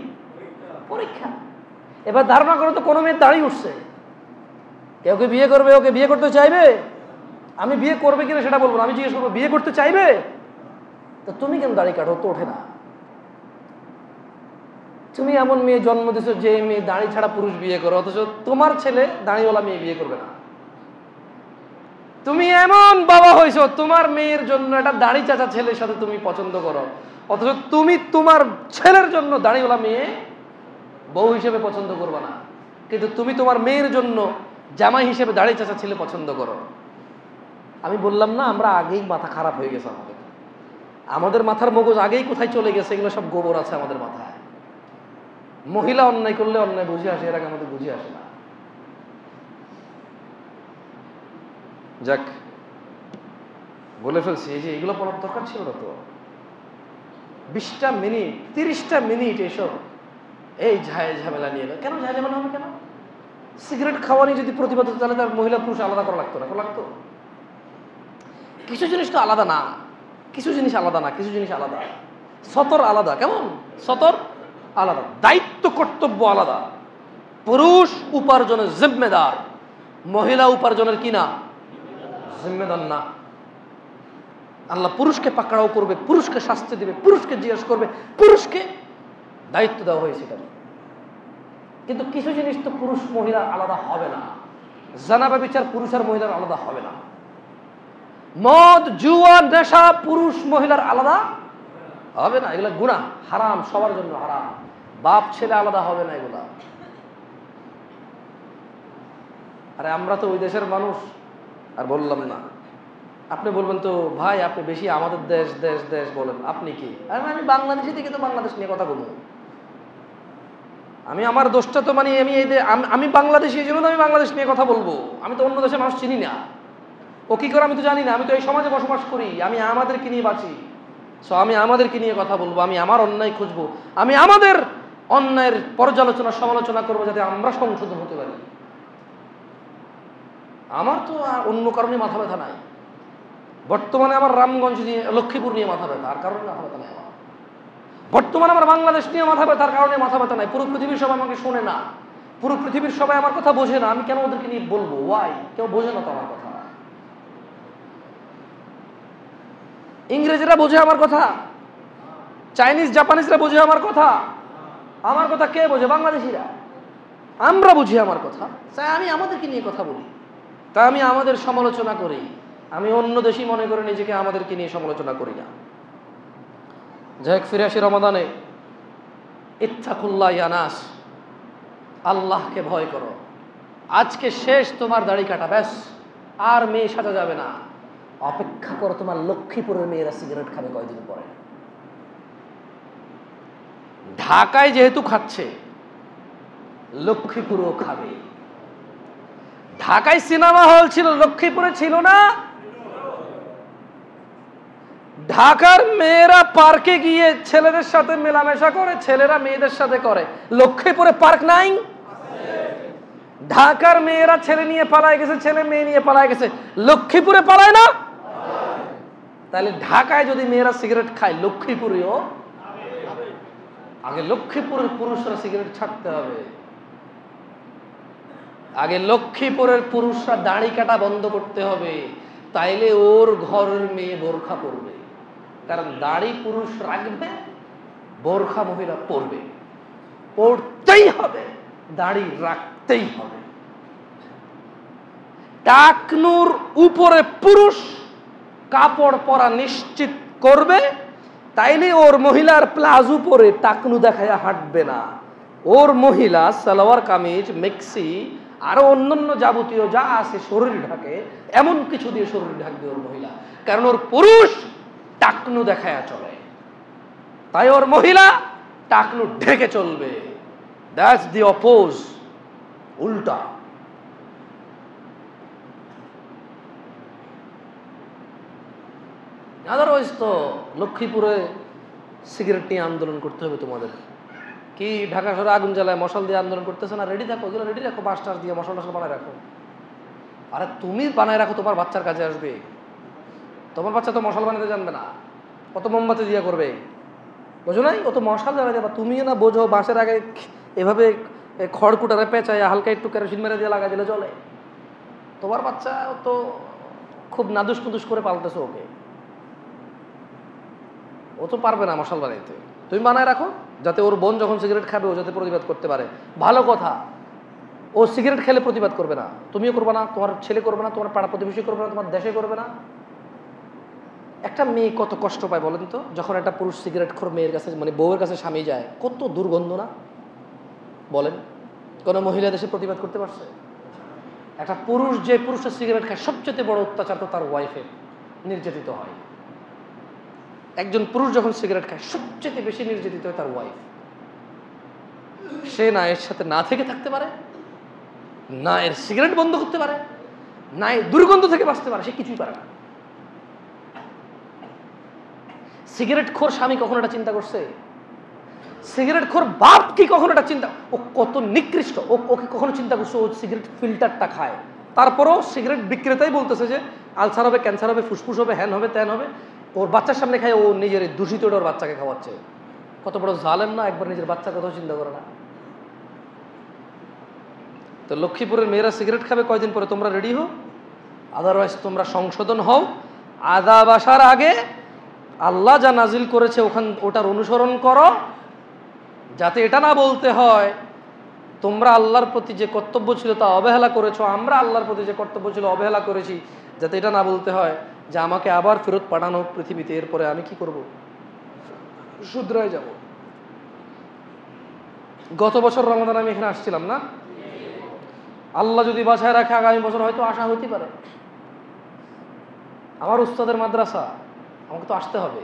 পরীক্ষা। এবার ধারণা করো তো কোনো মেয়ের দাড়ি উঠছে, কেউ কে বিয়ে করবে, ওকে বিয়ে করতে চাইবে? আমি বিয়ে করবে কিনা সেটা বলবো না, আমি জিজ্ঞেস করবো বিয়ে করতে চাইবে? তো তুমি কেন দাড়ি কাটো? তো ওঠে না। তুমি এমন মেয়ে জন্ম দিছো যে মেয়ে দাড়ি ছাড়া পুরুষ বিয়ে করো, অথচ তোমার ছেলে দাড়িওয়ালা মেয়ে বিয়ে করবে না। তুমি এমন বাবা হয়েছো, তোমার মেয়ের জন্য একটা দাড়ি চাচা ছেলের সাথে তুমি পছন্দ করো, অথচ তুমি তোমার ছেলের জন্য দাড়িওয়ালা মেয়ে বউ হিসেবে পছন্দ করবে না, কিন্তু তুমি তোমার মেয়ের জন্য জামাই হিসেবে দাড়ি চাচা ছেলে পছন্দ করো। আমি বললাম না, আমরা আগেই মাথা খারাপ হয়ে গেছে আমাদের। আমাদের মাথার মগজ আগেই কোথায় চলে গেছে, এগুলো সব গোবর আছে আমাদের মাথায়। মহিলা অন্যায় করলে অন্যায় বুঝে আসে, এর আগে আমাদের বুঝে আসে না। যাক, বলে ফেলছি। এই যে এগুলো পড়ার দরকার ছিল না তো। 20টা মিনিট 30টা মিনিট এসব এই ঝামেলা নিয়ে। কেন ঝামেলা হবে? কেন সিগারেট খাওয়া নিয়ে যদি প্রতিবাদ হতো তাহলে তার মহিলা পুরুষ আলাদা করা লাগতো না? লাগতো। কিছু জিনিস তো আলাদা না, কিছু জিনিস আলাদা না, কিছু জিনিস আলাদা। সতর আলাদা। কেমন সতর? আলাদা। দায়িত্ব কর্তব্য আলাদা। পুরুষ উপার্জনের জিম্মেদার, মহিলা উপার্জনের কি না, জিম্মেদার না। আল্লাহ পুরুষকে পাকড়াও করবে, পুরুষকে শাস্তি দেবে, পুরুষকে জিজ্ঞেস করবে, পুরুষকে দায়িত্ব দেওয়া হয়েছে। কিন্তু কিছু জিনিস তো পুরুষ মহিলা আলাদা হবে না। জানা ব্যভিচার পুরুষ আর মহিলার আলাদা হবে না। মদ জুয়া নেশা পুরুষ মহিলার আলাদা হবে না। এগুলা গুনাহ, হারাম, সবার জন্য হারাম। বাপ ছেলে আলাদা হবে না এগুলা। আরে আমরা তো ওই দেশের মানুষ, আর বললাম না। আপনি বলবেন তো ভাই আপনি বেশি আমাদের দেশ দেশ দেশ বলেন, আপনি কি? আমি বাংলাদেশি থেকে তো বাংলাদেশ নিয়ে কথা বলবো। আমি আমার দোষটা তো মানে আমি বাংলাদেশি, এই জন্য আমি বাংলাদেশ নিয়ে কথা বলবো। আমি তো অন্য দেশের মানুষ চিনি না, ও কি করে আমি তো জানি না। আমি তো এই সমাজে বসবাস করি, আমি আমাদেরকে নিয়ে বাঁচি। সো আমি আমাদেরকে নিয়ে কথা বলবো, আমি আমার অন্যায় খুঁজবো, আমি আমাদের অন্যায়ের পর্যালোচনা সমালোচনা করবো যাতে আমরা সংশোধন হতে পারি। আমার তো আর অন্য কারণে মাথা ব্যথা নাই। বর্তমানে আমার রামগঞ্জ নিয়ে, লক্ষ্মীপুর নিয়ে মাথা ব্যথা, আর কারণে মাথা ব্যথা নাই আমার। বর্তমানে আমার বাংলাদেশ নিয়ে মাথা ব্যথার কারণে মাথা ব্যথা নাই। পুরো পৃথিবীর সবাই আমাকে শোনে না, পুরো পৃথিবীর সবাই আমার কথা বোঝে না। আমি কেন ওদেরকে নিয়ে বলবো? ওয়াই? কেউ বোঝে না তো আমার কথা। ইংরেজরা বোঝে আমার কথা, চাইনিজ জাপানিজরা বোঝে আমার কথা। আমার কথা কে বোঝে? বাংলাদেশিরা। আমরা বুঝি আমার কথা, তাই আমি আমাদেরকে নিয়ে কথা বলি, তাই আমি আমাদের সমালোচনা করি। আমি অন্য দেশি মনে করে নিজেকে আমাদেরকে নিয়ে সমালোচনা করি না। যাই হোক, ফিরে আসি রমাদানে। ইত্তাকুল্লাহ ইয়া নাস, আল্লাহকে ভয় করো। আজকে শেষ তোমার দাড়ি কাটা, ব্যাস আর মেয়ে সাজা যাবে না। অপেক্ষা করো, তোমার লক্ষ্মীপুরের মেয়েরা সিগারেট খাবে কয়দিন পরে। ঢাকায় যেহেতু খাচ্ছে, লক্ষ্মীপুরেও খাবে। ঢাকায় সিনেমা হল ছিল, লক্ষ্মীপুরে ছিল না। ঢাকার মেয়েরা পার্কে গিয়ে ছেলেদের সাথে মেলামেশা করে, ছেলেরা মেয়েদের সাথে করে। লক্ষ্মীপুরে পার্ক নাই? ঢাকার মেয়েরা ছেলে নিয়ে পালায় গেছে, ছেলে মেয়ে নিয়ে পালায় গেছে, লক্ষ্মীপুরে পালায় না? তাহলে ঢাকায় যদি মেয়েরা সিগারেট খায়, লক্ষ্মীপুরেও আগে লক্ষ্মীপুরের পুরুষরা সিগারেট ছাড়তে হবে। আগে লক্ষ্মীপুরের পুরুষরা দাড়ি কাটা বন্ধ করতে হবে, তাইলে ওর ঘরের মেয়ে বোরখা পরবে। কারণ দাড়ি পুরুষ রাখবে, বোরখা মহিলা পরবে। পরতেই হবে, দাড়ি রাখতেই হবে। টাকনুর উপরে পুরুষ কাপড় পরা নিশ্চিত করবে, তাইলে ওর মহিলার প্লাজো পরে টাকনু দেখায় হাঁটবে না। ওর মহিলা সালোয়ার কামিজ, মেক্সি, আরো অন্যান্য যাবতীয় যা আছে শরীর ঢাকে, এমন কিছু দিয়ে শরীর ঢাকবে ওর মহিলা। কারণ ওর পুরুষ টাকনু দেখায় চলে, তাই ওর মহিলা টাকনু ঢেকে চলবে। দ্যাটস দি অপোজ, উল্টা। আদারওয়াইজ তো লক্ষ্মীপুরে সিগারেট নিয়ে আন্দোলন করতে হবে তোমাদের। কি ঢাকা শহরে আগুন জ্বালায় মশাল দিয়ে আন্দোলন করতেছে না? রেডি থাকো, ওগুলো রেডি রাখো, বাঁশ টাস দিয়ে মশাল টশাল বানায় রাখো। আরে তুমি বানায় রাখো, তোমার বাচ্চার কাজে আসবে। তোমার বাচ্চা তো মশাল বানাতে জানবে না, কত মোমবাতি দিয়ে করবে, বোঝো নাই? ও তো মশাল জ্বালাতে পারে, তুমিও না বোঝো। বাঁশের আগে এভাবে খড়কুটারে পেঁচায় হালকা একটু কেরোসিন মেরে দিয়ে লাগা দিলে চলে। তোমার বাচ্চা তো খুব নাদুস কুদুস করে পালতেছো ওকে, ও তো পারবে না মশাল বানাইতে। তুমি বানায় রাখো যাতে ওর বোন যখন সিগারেট খাবে ও যাতে প্রতিবাদ করতে পারে। ভালো কথা, ও সিগারেট খেলে প্রতিবাদ করবে না, তুমিও করবে না, তোমার ছেলে করবে না, তোমার পাড়া প্রতিবেশী করবে না, তোমার দেশে করবে না। একটা মেয়ে কত কষ্ট পায় বলেন তো, যখন একটা পুরুষ সিগারেট খোর মেয়ের কাছে, মানে বউয়ের কাছে স্বামী যায়, কত দুর্গন্ধ না বলেন? কোনো মহিলা দেশে প্রতিবাদ করতে পারছে? একটা পুরুষ যে পুরুষের সিগারেট খায়, সবচেয়ে বড় অত্যাচার তো তার ওয়াইফে নির্যাতিত হয়। একজন পুরুষ যখন সিগারেট খায় সবচেয়ে বেশি নির্যাতিত হয় তার ওয়াইফ। সে না এর সাথে না থেকে থাকতে পারে, না এর সিগারেট বন্ধ করতে পারে, না এর দুর্গন্ধ থেকে বাঁচতে পারে, সে কিছুই পারে না। সিগারেট খোর স্বামী কখনো এটা চিন্তা করছে? সিগারেট খোর বাপ কি কখনো এটা চিন্তা, ও কত নিকৃষ্ট, ওকে কখনো চিন্তা করছে ও সিগারেট ফিল্টারটা খায়, তারপরও সিগারেট বিক্রেতাই বলতেছে যে আলসার হবে, ক্যান্সার হবে, ফুসফুস হবে, হ্যান হবে, ত্যান হবে, ওর বাচ্চার সামনে খায়, ও নিজের দূষিত ওর বাচ্চাকে খাওয়াচ্ছে। কত বড় জালেম না, একবার নিজের বাচ্চার কথাও চিন্তা করে না। তো লক্ষ্মীপুরের মেয়েরা সিগারেট খাবে কয়দিন পরে, তোমরা রেডি হও, আদারওয়াইজ তোমরা সংশোধন হও। আযাব আসার আগে আল্লাহ যা নাজিল করেছে ওটার অনুসরণ করো, যাতে এটা না বলতে হয় তোমরা আল্লাহর প্রতি যে কর্তব্য ছিল তা অবহেলা করেছো, আমরা আল্লাহর প্রতি যে কর্তব্য ছিল অবহেলা করেছি, যাতে এটা না বলতে হয় যে আমাকে আবার ফেরত পাঠানো হোক পৃথিবীতে, এরপরে আমি কি করব, শুধরায় যাব। গত বছর রমাদান আমি এখানে আসছিলাম না, আল্লাহ যদি বাছায় রাখে আগামী বছর হয়তো আসা হইতে পারে। আমার উস্তাদের মাদ্রাসা, আমাকে তো আসতে হবে।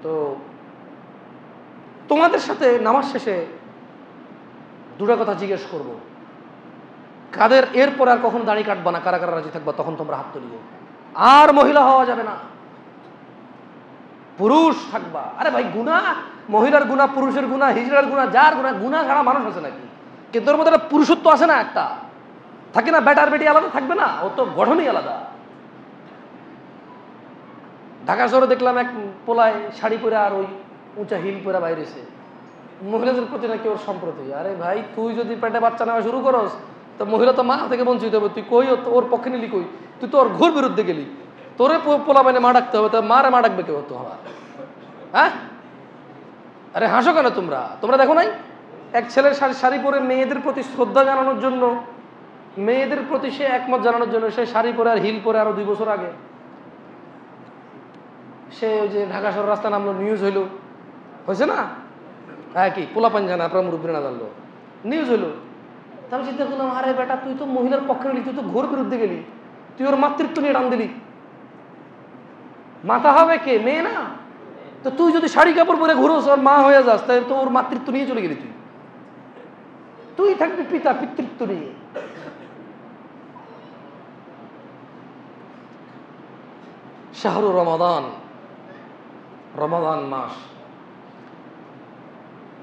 তো তোমাদের সাথে নামাজ শেষে দুটো কথা জিজ্ঞেস করব, কাদের এরপর আর কখনো দাড়ি কাটবা না, কারা কারা রাজি থাকবা, তখন তোমরা হাত তুলিও। আর মহিলা হওয়া যাবে না, পুরুষ থাকবা। আরে ভাই গুনাহ, মহিলার গুনাহ, পুরুষের গুনাহ, হিজড়ার গুনাহ, যার গুনাহ, গুনাহ ছাড়া মানুষ আছে নাকি? কিন্তু ওর মধ্যে একটা পুরুষত্ব আছে না, একটা থাকে না, বেটার বেটি আলাদা থাকবে না, ও তো গঠনই আলাদা। ঢাকা শহরে দেখলাম এক পোলায় শাড়ি পরে আর ওই উঁচা হিল পরে বাইরেছে, মহিলাদের প্রতি নাকি ওর সম্প্রতি। আরে ভাই তুই যদি পেটে বাচ্চা নেওয়া শুরু করস তো মহিলা তো মা থেকে বঞ্চিত হবে, তুই কই ওর পক্ষে নিলি, কই তুই তো ওর ঘোর বিরুদ্ধে গেলি, তোরে পোলা মানে মা ডাকতে হবে, তো মারে মা ডাকবে কেউ তো হওয়ার? হ্যাঁ, আরে হাসো কেন তোমরা? তোমরা দেখো নাই এক ছেলের শাড়ি পরে মেয়েদের প্রতি শ্রদ্ধা জানানোর জন্য, মেয়েদের প্রতি সে একমত জানানোর জন্য সে শাড়ি পরে আর হিল পরে আরো 2 বছর আগে সে ওই যে ঢাকা শহর রাস্তা নামলো, নিউজ হইলো, হয়েছে না? হ্যাঁ, কি পোলাপান জানা, আপনার মুরব্বীরা না জানলো, নিউজ হইলো। তাহলে চিন্তা করলাম, আরে বেটা তুই তো মহিলার পক্ষে নিলি, তুই তো ঘোর বিরুদ্ধে গেলি, তুই ওর মাতৃত্ব নিয়ে টান দিলি। মাথা হবে কে? মেয়ে না? তো তুই যদি শাড়ি কাপড় পরে ঘুরোস ওর মা হয়ে যাস, তাই তো ওর মাতৃত্ব নিয়ে চলে গেলি, তুই থাকবি পিতা পিতৃত্ব নিয়ে। শাহরু রমাদান, রমাদান মাস,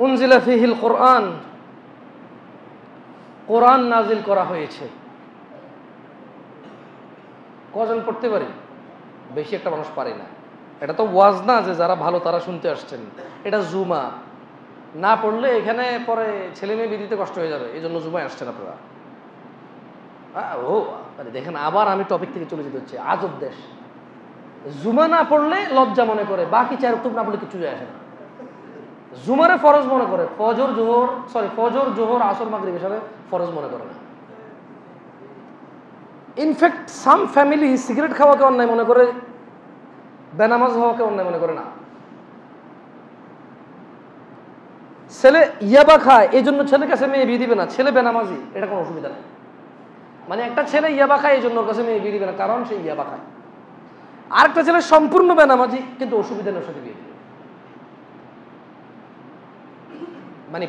উনজিলা ফিহিল কোরআন, কোরআন নাজিল করা হয়েছে। কজন পড়তে পারি? বেশি একটা মানুষ পারে না। এটা তো ওয়াজ না যে যারা ভালো তারা শুনতে আসছেন, এটা জুমা। না পড়লে এখানে পরে ছেলে মেয়ে বিদিতে কষ্ট হয়ে যাবে, এই জন্য জুমায় আসছেন আপনারা। ও দেখেন, আবার আমি টপিক থেকে চলে যেতে হচ্ছে। আজব দেশ, জুমা না পড়লে লজ্জা মনে করে, বাকি 4 ওয়াক্ত না পড়লে কিছু যায় আসে না। জুমারে ফরজ মনে করে, ফজর জোহর আসর মাগরিব এসবে ফরজ মনে করে না। ইনফ্যাক্ট সাম ফ্যামিলি সিগারেট খাওয়াকে অন্যায় মনে করে, বেনামাজ হওয়াকে অন্যায় মনে করে না। ছেলে ইয়াবা খায় এই জন্য ছেলের কাছে মেয়ে বিয়ে দিবে না, ছেলে বেনামাজি, এটা কোনো অসুবিধা নেই। মানে একটা ছেলে ইয়াবা খায় এই জন্য ওর কাছে মেয়ে বিয়ে দিবে না, কারণ সে ইয়াবা খায়। আরেকটা ছেলে সম্পূর্ণ বেনামাজি, কিন্তু অসুবিধা নেই, ওর সাথে বিয়ে দিবে। মানে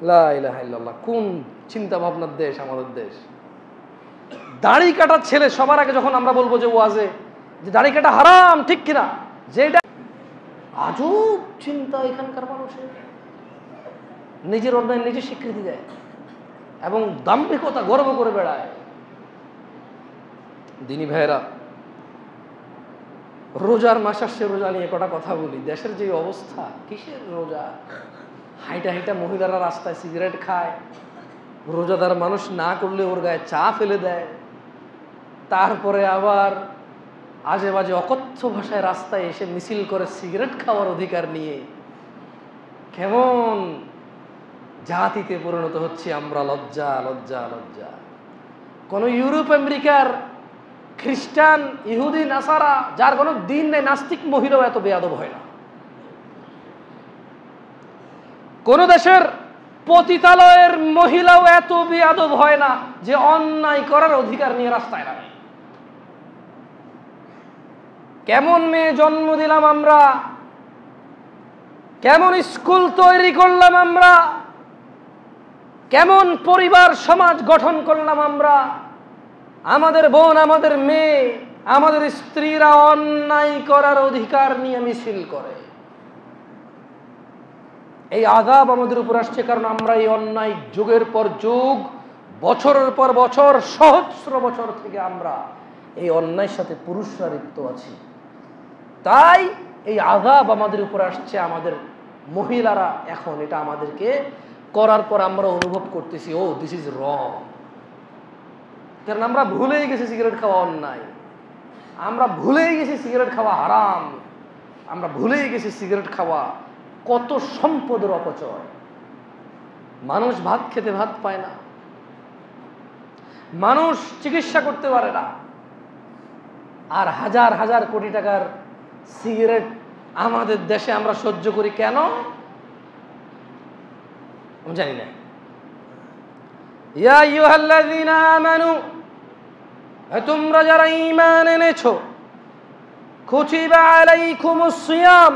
লা ইলাহা ইল্লাল্লাহ, কোন চিন্তা ভাবনার দেশ আমাদের দেশ। দাড়ি কাটার ছেলে সবার আগে যখন আমরা বলবো যে ওয়াজে যে দাড়ি কাটা হারাম, ঠিক কিনা, যেটা আজব চিন্তা এখানকার মানুষের, নিজের অন্যায় নিজে স্বীকৃতি দেয় এবং দাম্ভিকতা গর্ব করে বেড়ায়। দিনী ভাইয়েরা, রোজার মাস আসছে, রোজা নিয়ে কটা কথা বলি। দেশের যে অবস্থা, কিসের রোজা? হাইটা হাইটা মহিলারা রাস্তায় সিগারেট খায়, রোজাদার মানুষ না করলে ওর গায়ে চা ফেলে দেয়, তারপরে আবার আজে বাজে অকথ্য ভাষায় রাস্তায় এসে মিছিল করে সিগারেট খাওয়ার অধিকার নিয়ে। কেমন জাতিতে পরিণত হচ্ছে আমরা! লজ্জা লজ্জা লজ্জা। কোন ইউরোপ আমেরিকার খ্রিস্টান, ইহুদি, নাসারা, যার কোনো দিন নেই, নাস্তিক মহিলাও এত বেয়াদব হয় না। কোন দেশের পতিতালয়ের মহিলাও এত বেয়াদব হয় না যে অন্যায় করার অধিকার নিয়ে রাস্তায় নামে। কেমন মেয়ে জন্ম দিলাম আমরা, কেমন স্কুল তৈরি করলাম আমরা, কেমন পরিবার সমাজ গঠন করলাম আমরা। আমাদের বোন, আমাদের মেয়ে, আমাদের স্ত্রীরা অন্যায় করার অধিকার নিয়ে মিছিল করে। এই আযাব আমাদের উপর আসছে কারণ আমরা এই অন্যায় যুগের পর যুগ, বছরের পর বছর, সহস্র বছর থেকে আমরা এই অন্যায়ের সাথে পুরুষরা লিপ্ত আছি। তাই এই আযাব আমাদের উপর আসছে। আমাদের মহিলারা এখন এটা আমাদেরকে করার পর আমরা অনুভব করতেছি, ও দিস ইজ রং। কারণ আমরা ভুলেই গেছি সিগারেট খাওয়া অন্যায়, আমরা ভুলেই গেছি সিগারেট খাওয়া হারাম, আমরা ভুলেই গেছি সিগারেট খাওয়া কত সম্পদের অপচয়। মানুষ ভাত খেতে ভাত পায় না, মানুষ চিকিৎসা করতে পারে না, আর হাজার হাজার কোটি টাকার সিগারেট আমাদের দেশে আমরা সহ্য করি কেন আমি জানি না। ইয়া আইয়ুহাল্লাযীনা আমানু, তোমরা যারা ঈমান এনেছো, কুতিবা আলাইকুমুস সিয়াম,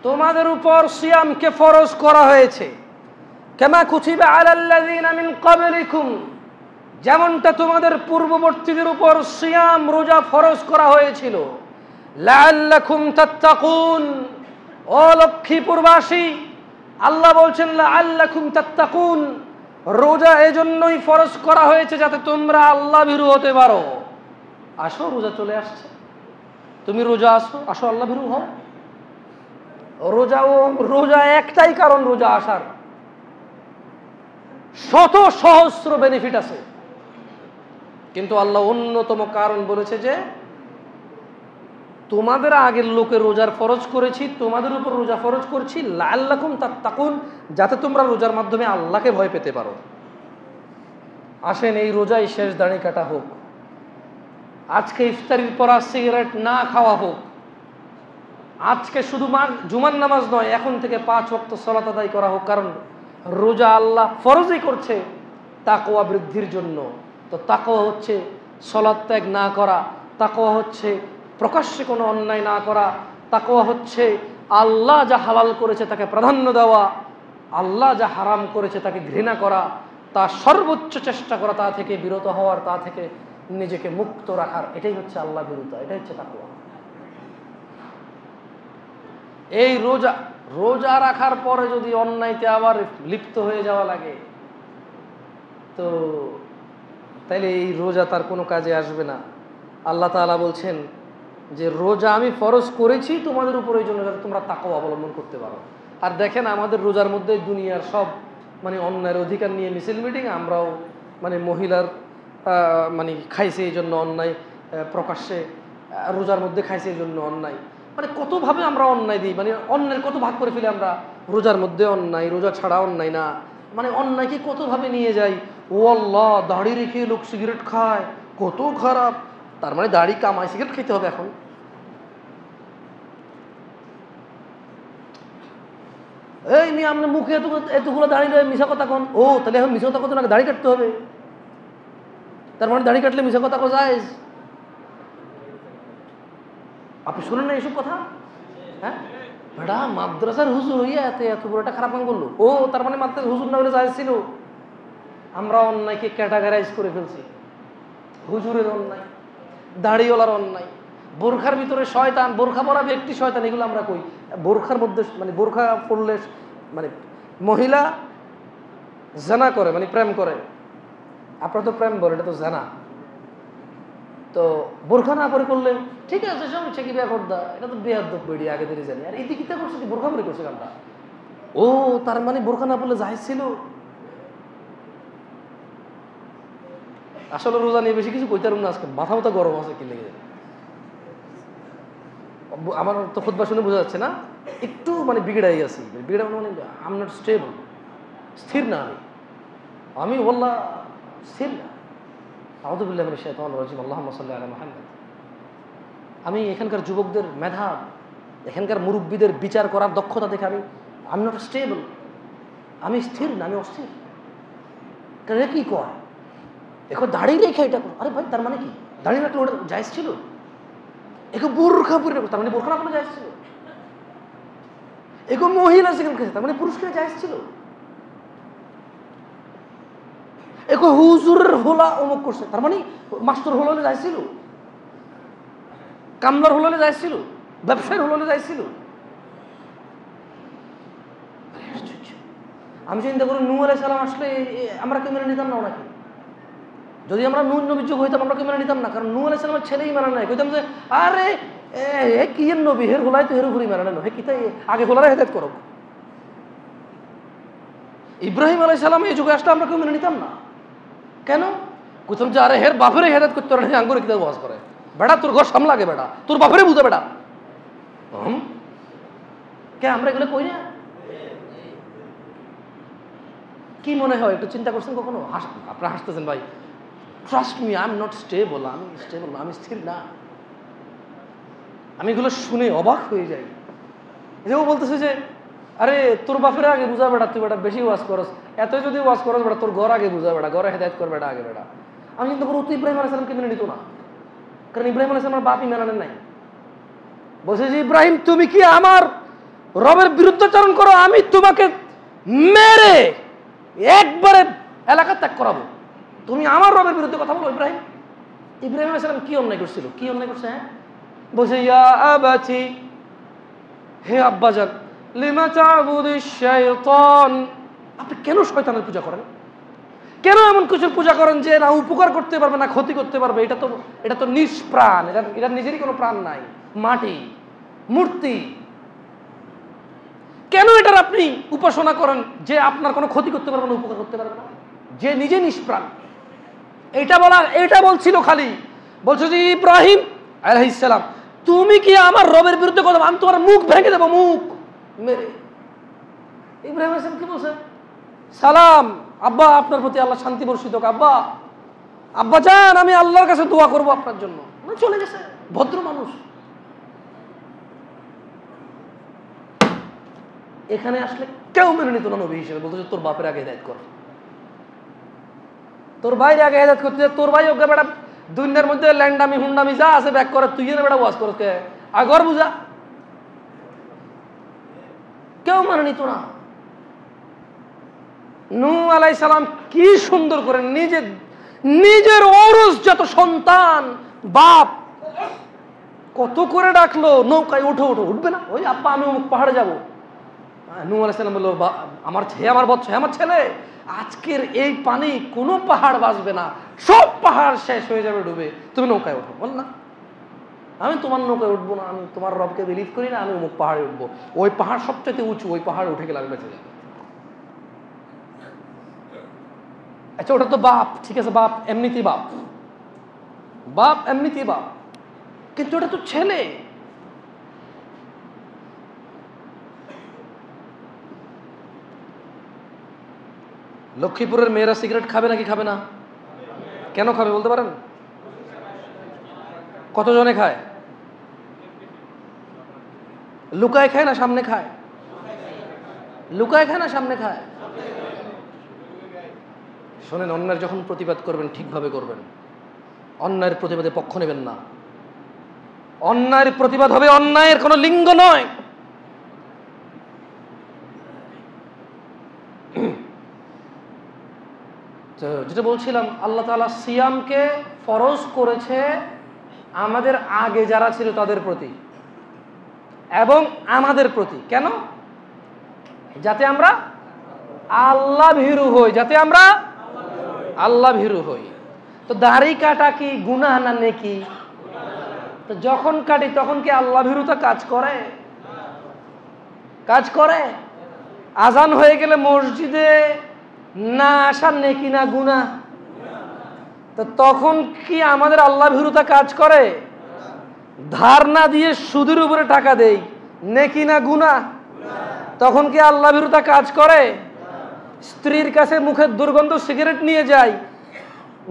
তোমাদের উপর সিয়ামকে ফরজ করা হয়েছে। কামা কুতিবা আলাল্লাযীনা মিন ক্বাবলিকুম, যেমনটা তোমাদের পূর্ববর্তীদের উপর সিয়াম রোজা ফরজ করা হয়েছিল। লাআল্লাকুম তাত্তাকুন, ও লক্ষ্মীপুরবাসী, আল্লাহ বলছেন লাআল্লাকুম তাত্তাকুন, রোজা এজন্যই ফরজ করা হয়েছে যাতে তোমরা আল্লাহ ভীরু হতে পারো। আসো, রোজা চলে আসছে, তুমি রোজা আসো আল্লাহ ভীরু হও। রোজা একটাই কারণ রোজা আসার, শত সহস্র বেনিফিট আছে, কিন্তু আল্লাহ অন্যতম কারণ বলেছে যে তোমাদের আগের লোকে রোজার ফরজ করেছি, তোমাদের উপর রোজা ফরজ করছি, লাআল্লাকুম তাত্তাকুন, যাতে তোমরা রোজার মাধ্যমে আল্লাহকে ভয় পেতে পারো। আসেন এই রোজায় শেষ দাড়ি কাটা হোক, আজকে ইফতারির পর সিগারেট না খাওয়া হোক, আজকে শুধু জুমার নামাজ নয়, এখন থেকে 5 ওয়াক্ত সালাত আদায় করা হোক। কারণ রোজা আল্লাহ ফরজই করছে তাকওয়া বৃদ্ধির জন্য। তো তাকওয়া হচ্ছে সালাত ত্যাগ না করা, তাকওয়া হচ্ছে প্রকাশ্যে কোনো অন্যায় না করা, তাকওয়া হচ্ছে আল্লাহ যা হালাল করেছে তাকে প্রাধান্য দেওয়া, আল্লাহ যা হারাম করেছে তাকে ঘৃণা করা, তা সর্বোচ্চ চেষ্টা করা, তা থেকে বিরত হওয়ার, তা থেকে নিজেকে মুক্ত রাখার, এটাই হচ্ছে আল্লাহ বিরুদ্ধ, এটাই হচ্ছে তাকওয়া। এই রোজা রাখার পরে যদি অন্যায়তে আবার লিপ্ত হয়ে যাওয়া লাগে, তো তাইলে এই রোজা তার কোনো কাজে আসবে না। আল্লাহ তাআলা বলছেন যে রোজা আমি ফরজ করেছি তোমাদের উপর, এই জন্য যাতে তোমরা তাকওয়া অবলম্বন করতে পারো। আর দেখেন আমাদের রোজার মধ্যে দুনিয়ার সব অন্যায়ের অধিকার নিয়ে মিছিল মিটিং, আমরাও মহিলার খাইছে এই জন্য অন্যায়, প্রকাশ্যে রোজার মধ্যে খাইছে এই জন্য অন্যায়, কতভাবে আমরা অন্যায় দিই, অন্যায়ের কত ভাগ করে ফেলি আমরা। রোজার মধ্যে অন্যায়, রোজা ছাড়া অন্যায় না, অন্যায়কে কতভাবে নিয়ে যাই। ও আল্লাহ, দাড়ি রেখে লোক সিগারেট খায়, কত খারাপ। তার দাড়ি কামায় সিগারেট খেতে হবে এখন। এই মেয়ে আপনার মুখে এতগুলো দাড়ি রয়ে মিশা কথা কোন? ও তাহলে এখন মিশা কথা কত না, দাড়ি কাটতে হবে। তার দাড়ি কাটলে মিশা কথা কোথায় যায়? আপনি শুনেন না এইসব কথা? হ্যাঁ, বেটা মাদ্রাসার হুজুর হইয়া এত বড় একটা খারাপ কাম করলো। ও তার মাদ্রাসার হুজুর না হলে যায় ছিল। আমরা অন্যায়কে ক্যাটাগরাইজ করে ফেলছি। হুজুরের অন্যায়, দাড়িওয়ালার অন্যায়, বোরখার ভিতরে শয়তান, বোরখা পরা ব্যক্তি শয়তান, এগুলো আমরা কই। বোরখার মধ্যে বোরখা পড়লে মহিলা জানা করে, প্রেম করে। আপনারা তো প্রেম বলেন, এটা তো জানা। তো বোরখা না পরে করলে ঠিক আছে, সব ইচ্ছা কি বিয়া করদা, এটা তো বেয়াদব বেড়ি, আগে থেকে জানি। আর এদিকে কিতা করছে, বোরখা পরে করছে কামটা। ও তার বোরখা না পড়লে জায়েজ ছিল। আসলে রোজা নিয়ে বেশি কিছু কইতে পারব না, আজকে মাথা মাথা গরম আছে কি লেগে। আমার তো খুতবা শুনে বোঝা যাচ্ছে না, একটু বিগড়াই আছি। বিগড়া আই এম নট স্টেবল, স্থির না আমি বললাম স্থির না। আউযু বিল্লাহি মিনাশ শাইতানির রাজিম, আল্লাহুম্মা সাল্লি আলা মুহাম্মাদ। আমি এখানকার যুবকদের মেধা, এখানকার মুরব্বীদের বিচার করার দক্ষতা দেখে আই এম নট স্টেবল। আমি স্থির না, আমি অস্থির। কারণ কি কয় এখন দাড়ি রেখে এটা করো, আরে ভাই তার মানে কি দাঁড়িয়ে রাখলে ওটা জায়েজ ছিল? একে বোরখা পরে রাখো, তার মানে বোরখা না পরে জায়েজ ছিল? একে মহিলা সিগারেট খেয়েছে, তার মানে পুরুষকে জায়েজ ছিল? একে হুজুরের হোলা অমুক করছে, তার মানে মাস্টার হোলা হলে জায়েজ ছিল? কামলার হোলা হলে জায়েজ ছিল? ব্যবসায়ীর হোলা হলে জায়েজ ছিল? আমি চিন্তা করি নূহ আলাইহিস সালাম আসলে আমরা কেউ মেনে নিতাম না ওনাকে। যদি আমরা নূহ নবীর যুগ হইতাম আমরা কেউ মেনে নিতাম না, কারণ নূহ আলাইহিস সালামের ছেলেই মানা নাই। কইতাম যে আরে কি এর নবী, হের হোলাই তো হের উপরই মানা নেন, হে কি তাই আগে হোলারে হেদায়েত করো। ইব্রাহিম আলাইহিস সালাম এই যুগে আসলে আমরা কেউ মেনে নিতাম না। কেন? কইতাম যে আরে হের বাপেরে হেদায়েত করতে পারে, আঙ্গুরে কিতাব ওয়াজ করে, বেটা তোর ঘর সামলাগে, বেটা তোর বাপেরে বুঝা, বেটা কে আমরা এগুলো কই না? কি মনে হয় একটু চিন্তা করছেন কখনো? আপনারা হাসতেছেন ভাই, trust me, I am not stable, আমি স্টেবল না, আমি স্থির না। আমি এগুলো শুনে অবাক হয়ে যাই। এও বলতেছে যে আরে তোর বাপের আগে বুঝা, বেটা তুই বেটা বেশি ওয়াজ করস, এত যদি ওয়াজ করস বেটা তোর ঘর আগে বুঝা, বেটা ঘরে হেদায়েত কর বেটা আগে, বেটা। আমি কিন্তু ও তো ইব্রাহিম আলাইহিস সালামকে মেনে নিত না, কারণ ইব্রাহিম আলাইহিস সালামের বাপই মেনে নেন নাই। বলছে যে ইব্রাহিম তুমি কি আমার রবের বিরুদ্ধাচরণ করো, আমি তোমাকে মেরে একবারে এলাকা ত্যাগ করাবো, তুমি আমার রবের বিরুদ্ধে কথা বলো। ইব্রাহিম আলাইহিস সালাম কি অন্যায় করছিল, কি অন্যায় করছে? হ্যাঁ বলছে ইয়া আবাতি, হে আব্বাজান, লিমা তা'বুদুশ শাইতান, আপনি কেন শয়তানের পূজা করেন? কেন এমন কিছুর পূজা করেন যে না উপকার করতে পারবে না ক্ষতি করতে পারবে? এটা তো নিষ্প্রাণ, এটা নিজেরই কোনো প্রাণ নাই, মাটি মূর্তি। কেন এটার আপনি উপাসনা করেন যে আপনার কোনো ক্ষতি করতে পারবে না, উপকার করতে পারবে না, যে নিজে নিষ্প্রাণ? এটা বলছিল খালি। বলছো যে ইব্রাহিম আলাইহিস সালাম তুমি কি আমার রবের বিরুদ্ধে কথা, আমি তোমার মুখ ভেঙে দেবো, মুখ মেরে। ইব্রাহিম আলাইহিস সালাম কি বলছে? সালাম আব্বা, আপনার প্রতি আল্লাহ শান্তি বর্ষিত হোক। আব্বা যান, আমি আল্লাহর কাছে দোয়া করবো আপনার জন্য। চলে গেছে, ভদ্র মানুষ। এখানে আসলে কেউ মেনে নিত না নবী হিসেবে, বলতো তোর বাপের আগে হেদায়েত কর, তোর ভাইয়ের আগে হেদায়েত করতে, তোর ভাই ওকে বেটা দুনিয়ার মধ্যে ল্যান্ডামি হুন্ডামি যা আছে ব্যাক করে, তুই বেটা ওয়াজ করতে আগর বুঝা। কেউ মেনে নিত না। নূহ আলাইহিস সালাম কি সুন্দর করে নিজের ঔরসজাত সন্তান বাপ কত করে ডাকলো, নৌকায় উঠো, উঠবে না? ওই আব্বা আমি অমুক পাহাড়ে যাবো। নূহ আলাইহিস সালাম বললো আমার ছেলে, আজকের এই পানি কোনো পাহাড় বাঁচবে না, সব পাহাড় শেষ হয়ে যাবে ডুবে, তুমি নৌকায় ওঠো। বল না, আমি তোমার নৌকায় উঠবো না, আমি তোমার রবকে বিলিভ করি না, আমি অমুক পাহাড়ে উঠবো। ওই পাহাড় সবচেয়ে উঁচু, ওই পাহাড়ে উঠে গেলে আমি বেঁচে যাবো। আচ্ছা ওটা তো বাপ, ঠিক আছে, বাপ এমনিতেই বাপ, কিন্তু ওটা তো ছেলে। লক্ষ্মীপুরের মেয়েরা সিগারেট খাবে নাকি খাবে না? কেন খাবে বলতে পারেন? কতজনে খায়? লুকায় খায় না সামনে খায়? লুকায় খায় না সামনে খায়? শোনেন, অন্যায়ের যখন প্রতিবাদ করবেন ঠিকভাবে করবেন, অন্যায়ের প্রতিবাদে পক্ষ নেবেন না। অন্যায়ের প্রতিবাদ হবে, অন্যায়ের কোনো লিঙ্গ নয়। যেটা বলছিলাম, আল্লাহ তাআলা সিয়ামকে ফরজ করেছে আমাদের আগে যারা ছিল তাদের প্রতি এবং আমাদের প্রতি। কেন? যাতে আমরা আল্লাহ ভীরু হই। তো দাড়ি কাটা কি গুনাহ না নেকি? তো যখন কাটি তখন কি আল্লাহ ভীরুতা কাজ করে? আজান হয়ে গেলে মসজিদে না আসার নেকি না গুনাহ? তো তখন কি আমাদের আল্লাহ ভীরুতা কাজ করে? ধার না দিয়ে সুদের উপরে টাকা দেই, নেকি না গুনাহ? তখন কি আল্লাহ ভীরুতা কাজ করে? স্ত্রীর কাছে মুখের দুর্গন্ধ সিগারেট নিয়ে যাই,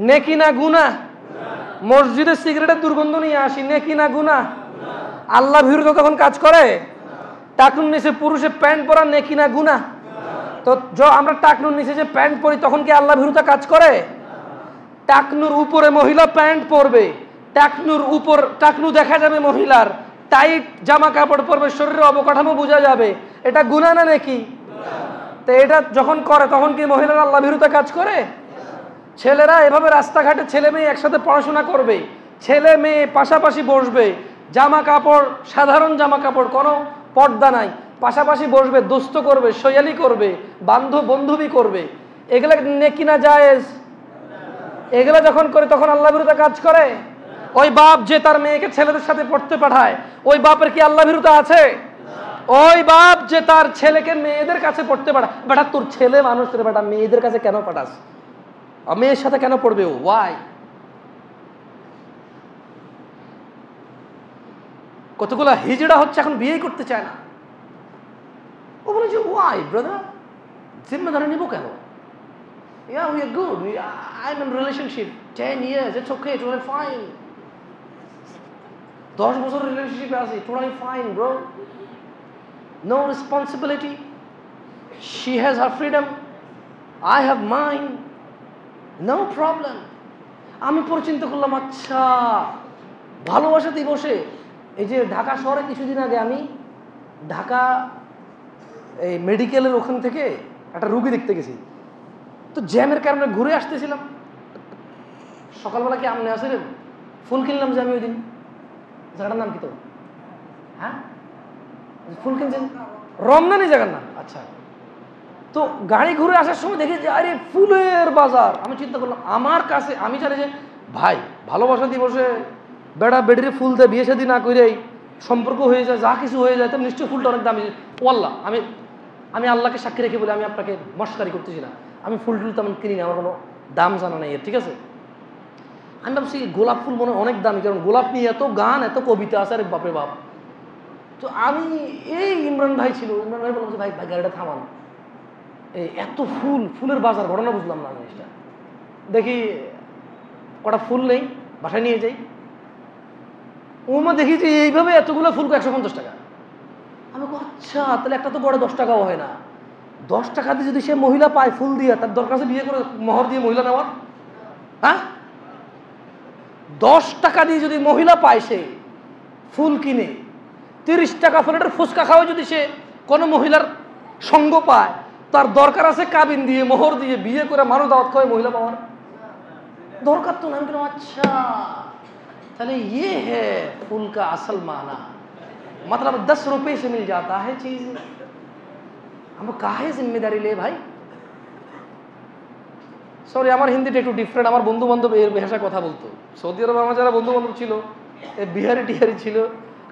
নেকি না গুনাহ? মসজিদে সিগারেটের দুর্গন্ধ নিয়ে আসি, নেকি না গুনাহ? আল্লাহ ভীরুতা তখন কাজ করে? টাকুন নিচে পুরুষে প্যান্ট পরা, নেকি না গুনাহ? তো তো আমরা টাকনুর নিচে যে প্যান্ট পরি তখন কি আল্লাহ ভীরুতা কাজ করে? টাকনুর উপরে মহিলা প্যান্ট পরবে, টাকনু দেখা যাবে মহিলার, টাইট জামা কাপড় পরবে, শরীরের অবকাঠামো বোঝা যাবে, এটা গুনাহ না নাকি? তো এটা যখন করে তখন কি মহিলারা আল্লাহ ভীরুতা কাজ করে? ছেলেরা এভাবে রাস্তাঘাটে ছেলে মেয়ে একসাথে পড়াশোনা করবে, ছেলে মেয়ে পাশাপাশি বসবে, জামা কাপড় সাধারণ জামা কাপড়, কোনো পর্দা নাই, পাশাপাশি বসবে, দোস্ত করবে, সয়ালি করবে, বন্ধুবি করবে, এগুলা নেকি না জায়েজ? এগুলা যখন করে তখন আল্লাহ ভীরুতা কাজ করে? ওই বাপ যে তার মেয়েকে ছেলেদের সাথে পড়তে পাঠায়, ওই বাপের কি আল্লাহ ভীরুতা আছে? ওই বাপ যে তার ছেলেকে মেয়েদের কাছে পড়তে পাঠায়, বেটা তোর ছেলে মানুষ রে বেটা, মেয়েদের কাছে কেন পাঠাস? মেয়ের সাথে কেন পড়বে ও? ওয়াই? কতগুলা হিজড়া হচ্ছে এখন বিয়ে করতে চায় না। ও বলে যে ওয়াই ব্রাদার, জিম্মেদারি নিব কেন? Yeah, we are good. I'm in relationship 10 years. It's okay, totally fine. 10 বছর রিলেশনশিপে আছি, totally fine, bro. No responsibility. She has her freedom. I have mine. No problem. আমি পরে চিন্তা করলাম, আচ্ছা ভালোবাসা দিবসে এই যে ঢাকা শহরে কিছুদিন আগে আমি ঢাকা এই মেডিকেলের ওখান থেকে একটা রুগী দেখতে গেছি। তো জ্যামের কারণে ঘুরে আসতেছিলাম, সকালবেলা কি আমনে আসলেন ফুল কিনলাম যে আমি ওই দিন, জায়গাটার নাম কি তো? হ্যাঁ, ফুল কিনছেন রমনানি জায়গার নাম। আচ্ছা, তো গাড়ি ঘুরে আসার সময় দেখি যে আরে ফুলের বাজার। আমি চিন্তা করলাম আমার কাছে, আমি জানি যে ভাই ভালোবাসা দিবসে বেড়া বেড়িরে ফুল দেয়, বিয়ে শাদী না করেই সম্পর্ক হয়ে যায়, যা কিছু হয়ে যায়, তো নিশ্চয়ই ফুলটা অনেক দামি। ওয়াল্লাহ আমি আল্লাহকে সাক্ষী রেখে বলে আমি আপনাকে মস্কারি করতেছি না, আমি ফুল টুল তেমন কিনি না, আমার কোনো দাম জানা নেই এর, ঠিক আছে? আমি ভাবছি গোলাপ ফুল মনে অনেক দামি, কারণ গোলাপ নিয়ে এত গান এত কবিতা আছে, আরে বাপরে বাপ। তো আমি এই ইমরান ভাই ছিল, ইমরান ভাই বললাম যে ভাই গাড়িটা থামান, এই এত ফুলের বাজার, ঘটনা বুঝলাম না জিনিসটা। দেখি কটা ফুল নেই, বাসায় নিয়ে যাই, ওমা দেখি যে এইভাবে এতগুলো ফুল 150 টাকা। আমি আচ্ছা তাহলে একটা তো বড় 10 টাকাও হয় না, 10 টাকা দিয়ে যদি সে মহিলা পায় ফুল দিয়ে, তার দরকার আছে বিয়ে করে মোহর দিয়ে মহিলা নেওয়ার? হ্যাঁ, 10 টাকা দিয়ে যদি মহিলা পায় সে ফুল কিনে, 30 টাকা ফলের ফুচকা খাওয়া যদি সে কোনো মহিলার সঙ্গ পায়, তার দরকার আছে কাবিন দিয়ে মোহর দিয়ে বিয়ে করে মানুষ দাওয়াত খাওয়ায় মহিলা পাওয়ার? দরকার তো না। আমি কেন আচ্ছা তাহলে ये है फूल का असल माना, मतलब 10 रुपए से मिल जाता है चीज, हम काहे जिम्मेदारी ले भाई? সরি আমার হিন্দিটা একটু ডিফারেন্ট, আমার বন্ধু বান্ধব এর ভাষায় কথা বলতো। সৌদি আরবে আমার যারা বন্ধু বান্ধব ছিল বিহারি টিহারি ছিল,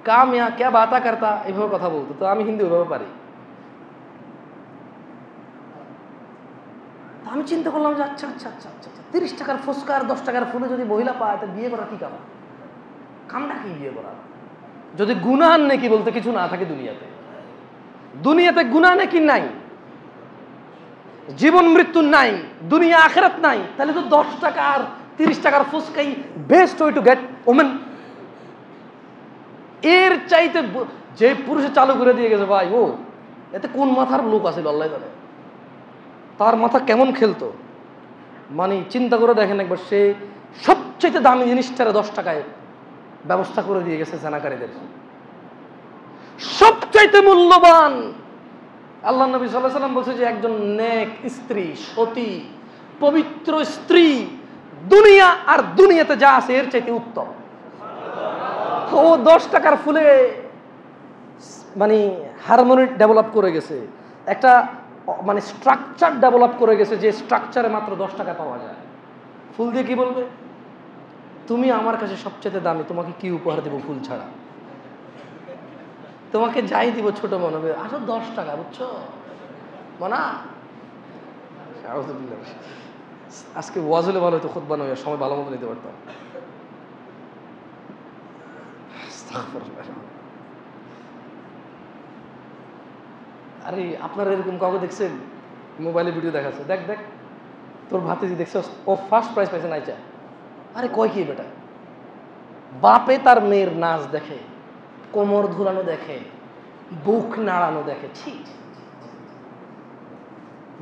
কাম ইয়া ক্যা বাতা করতা, এইভাবে কথা বলতো, তো আমি হিন্দি ওইভাবে পারি। আমি চিন্তা করলাম যে আচ্ছা আচ্ছা আচ্ছা আচ্ছা 30 টাকার ফুচকা আর 10 টাকার ফুলে যদি মহিলা পায়, তা বিয়ে করা কি কামটা কি বিয়ে করা? যদি গুনাহ নেকি বলতে কিছু না থাকে দুনিয়াতে গুনাহ নেকি নাই, জীবন মৃত্যু নাই, দুনিয়া আখিরাত নাই, তাহলে তো 10 টাকা আর 30 টাকার ফুচকাই best way to get women. এর চাইতে যে পুরুষে চালু করে দিয়ে গেছে ভাই, ও এতে কোন মাথার লোক আছে আল্লাহ জানে, তার মাথা কেমন খেলতো। মানে চিন্তা করে দেখেন একবার, সে সবচেয়ে দামি জিনিসটারে 10 টাকায় ব্যবস্থা করে দিয়ে গেছে জানাকারীদের। সবচাইতে মূল্যবান আল্লাহ নবী সাল্লাল্লাহু আলাইহি ওয়াসাল্লাম বলছে যে একজন নেক স্ত্রী, সতী পবিত্র স্ত্রী দুনিয়া আর দুনিয়াতে যা আছে এর চাইতে উত্তম। ও 10 টাকার ফুলে মানে হারমোনি ডেভেলপ করে গেছে, একটা মানে স্ট্রাকচার ডেভেলপ করে গেছে, যে স্ট্রাকচারে মাত্র 10 টাকা পাওয়া যায়। ফুল দিয়ে কি বলবে? তুমি আমার কাছে সবচেয়ে দামি, তোমাকে কি উপহার দেবো ফুল ছাড়া? তোমাকে যাই দিব ছোট মনে হবে, আসো 10 টাকা, বুঝছো মানা? আজকে ওয়াজ হলে ভালো হতো, খুতবা নয়, সময় ভালো মতো নিতে পারতাম। আরে আপনারা এরকম কাউকে দেখছেন? মোবাইলে ভিডিও দেখাচ্ছে, দেখ দেখ তোর ভাতিজি দেখছো, ও ফার্স্ট প্রাইজ পাইছে নাইচা। আরে কয় কি বেটা, বাপে তার মেয়ের নাচ দেখে, কোমর ধুলানো দেখে, বুক নাড়ানো দেখে, ছি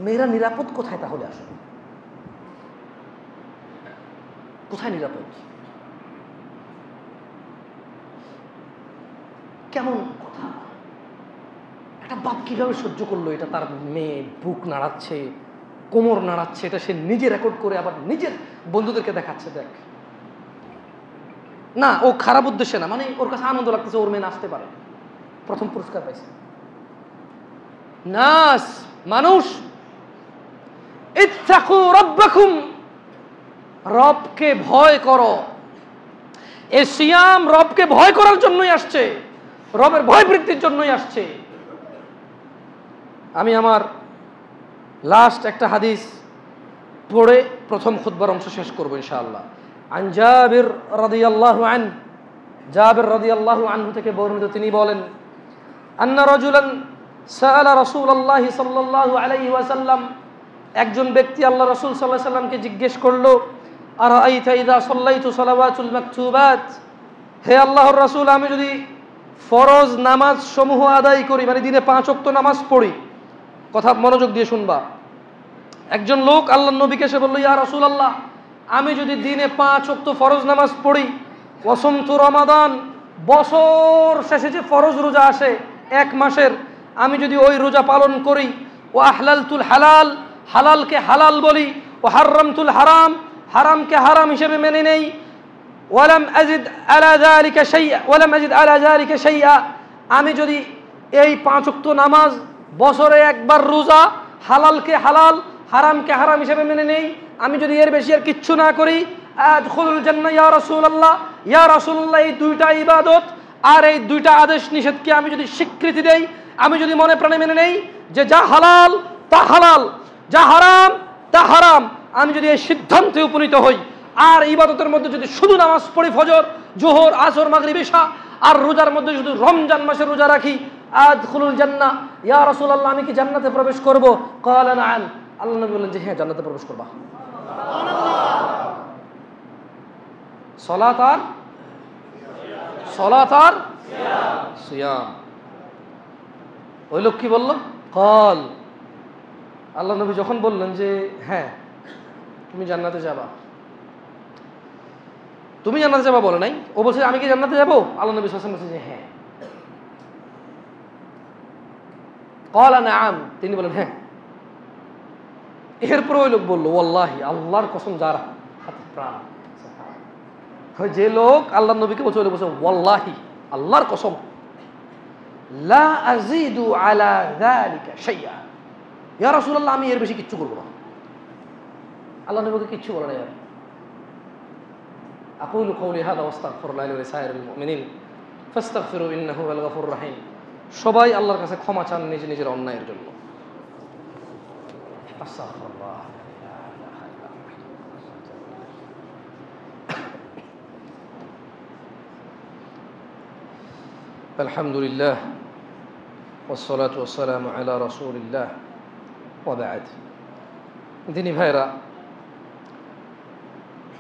মেয়েরা নিরাপদ কোথায় তাহলে? আসলে কোথায় নিরাপদ? কেমন কথা! একটা বাপ কিভাবে সহ্য করলো এটা? তার মেয়ে বুক নাড়াচ্ছে, কোমর নাড়াচ্ছে, এটা সে নিজে রেকর্ড করে আবার নিজের বন্ধুদেরকে দেখাচ্ছে, দেখ। না, ও খারাপ উদ্দেশ্যে না, মানে ওর কাছে আনন্দ লাগতেছে ওর মেয়ে নাচতে পারে, প্রথম পুরস্কার পাইছে। নাস, মানুষ, ইত্তাকু রাব্বাকুম, রবকে ভয় করো। এই সিয়াম রবকে ভয় করার জন্যই আসছে, রবের ভয় বৃদ্ধির জন্যই আসছে। আমি আমার লাস্ট একটা হাদিস পড়ে প্রথম খুতবার অংশ শেষ করব ইনশাআল্লাহ। আন জাবির রাদিয়াল্লাহু আনহু, জাবির রাদিয়াল্লাহু আনহু থেকে বর্ণিত, তিনি বলেন, আন্না রাজুলান সাআলা রাসূলুল্লাহ সাল্লাল্লাহু আলাইহি ওয়াসাল্লাম, একজন ব্যক্তি আল্লাহ রাসূল সাল্লাল্লাহু আলাইহি ওয়াসাল্লামকে জিজ্ঞেস করলো, আরাআইতা ইযা সাল্লাইতু সালাওয়াতুল মাকতুবাত, হে আল্লাহর রাসূল, আমি যদি ফরজ নামাজ সমূহ আদায় করি, মানে দিনে 5 ওয়াক্ত নামাজ পড়ি, কথা মনোযোগ দিয়ে শুনবা। একজন লোক আল্লাহর নবীকে এসে বলল, ইয়া রাসূলুল্লাহ, আমি যদি দিনে 5 ওয়াক্ত ফরজ নামাজ পড়ি, ওয়াসুমতু রমাদান, বছর শেষে যে ফরজ রোজা আসে 1 মাসের, আমি যদি ওই রোজা পালন করি, ও আহলালতুল হালাল, হালালকে হালাল বলি, ও হারামতুল হারাম, হারামকে হারাম হিসেবে মেনে নেই, ওয়ালাম আজিদ আলা যালিকা শাইআ, ওয়ালাম আজিদ আলা যালিকা শাইআ, আমি যদি এই 5 ওয়াক্ত নামাজ, বছরে একবার রোজা, হালালকে হালাল হারামকে হারাম হিসেবে মেনে নেই, আমি যদি এর বেশি আর কিচ্ছু না করি, আদখুলুল জান্নাহ ইয়া রাসূলুল্লাহ, ইয়া রাসূলুল্লাহ, এই 2টা ইবাদত আর এই 2টা আদেশ নিষেধকে আমি যদি স্বীকৃতি দেই, আমি যদি মনে প্রাণে মেনে নেই যে যা হালাল তা হালাল, যা হারাম তা হারাম, আমি যদি এই সিদ্ধান্তে উপনীত হই, আর ইবাদতের মধ্যে যদি শুধু নামাজ পড়ি, ফজর, জোহর, আসর, মাগরিব, ইশা, আর রোজার মধ্যে শুধু রমজান মাসের রোজা রাখি, আদখুলুল জান্নাহ, ইয়া রাসূলুল্লাহ, আমি কি জান্নাতে প্রবেশ করব? ক্বালা নাআম, আল্লাহ নবী বললেন যে হ্যাঁ, জান্নাতে প্রবেশ করবা। সালাত আর সিয়াম। ওই লোক কি বলল? কল, আল্লাহ নবী যখন বললেন যে হ্যাঁ তুমি জান্নাতে যাবা, তুমি জান্নাতে যাবা বলে নাই, ও বলছে আমি কি জান্নাতে যাবো? আল্লাহ নবী সাল্লাল্লাহু আলাইহি ওয়াসাল্লাম বলছে যে হ্যাঁ। ক্বালা নাআম, তিনি বলেন হ্যাঁ। এরপর ওই লোক বললো, ওয়াল্লাহি, আল্লাহর কসম যার হাতে প্রাণ, যে লোক আল্লাহ নবীকে বলছে, ওই লোক বলছে ওয়াল্লাহি, আল্লাহর কসম, লা আযীদু আলা যালিকা শাইআ, ইয়া রাসূলুল্লাহ, আমি এর বেশি কিচ্ছু করব না। আল্লাহ নবীকে কিচ্ছু বলে নাই। আকুলু কওলি হাযা ওয়াস্তাগফিরুল্লাহ লি ওয়া লিসাইরিল মুমিনিন ফাস্তাগফিরু ইন্নাহু হুয়াল গফুরুর রহিম। সবাই আল্লাহর কাছে ক্ষমা চান নিজের অন্যায়ের জন্য। আস্তাগফিরুল্লাহ। আলহামদুলিল্লাহ ওয়াসসালাতু ওয়াসসালামু আলা রাসূলিল্লাহ ওয়া বা'দ। দিনী ভাইরা,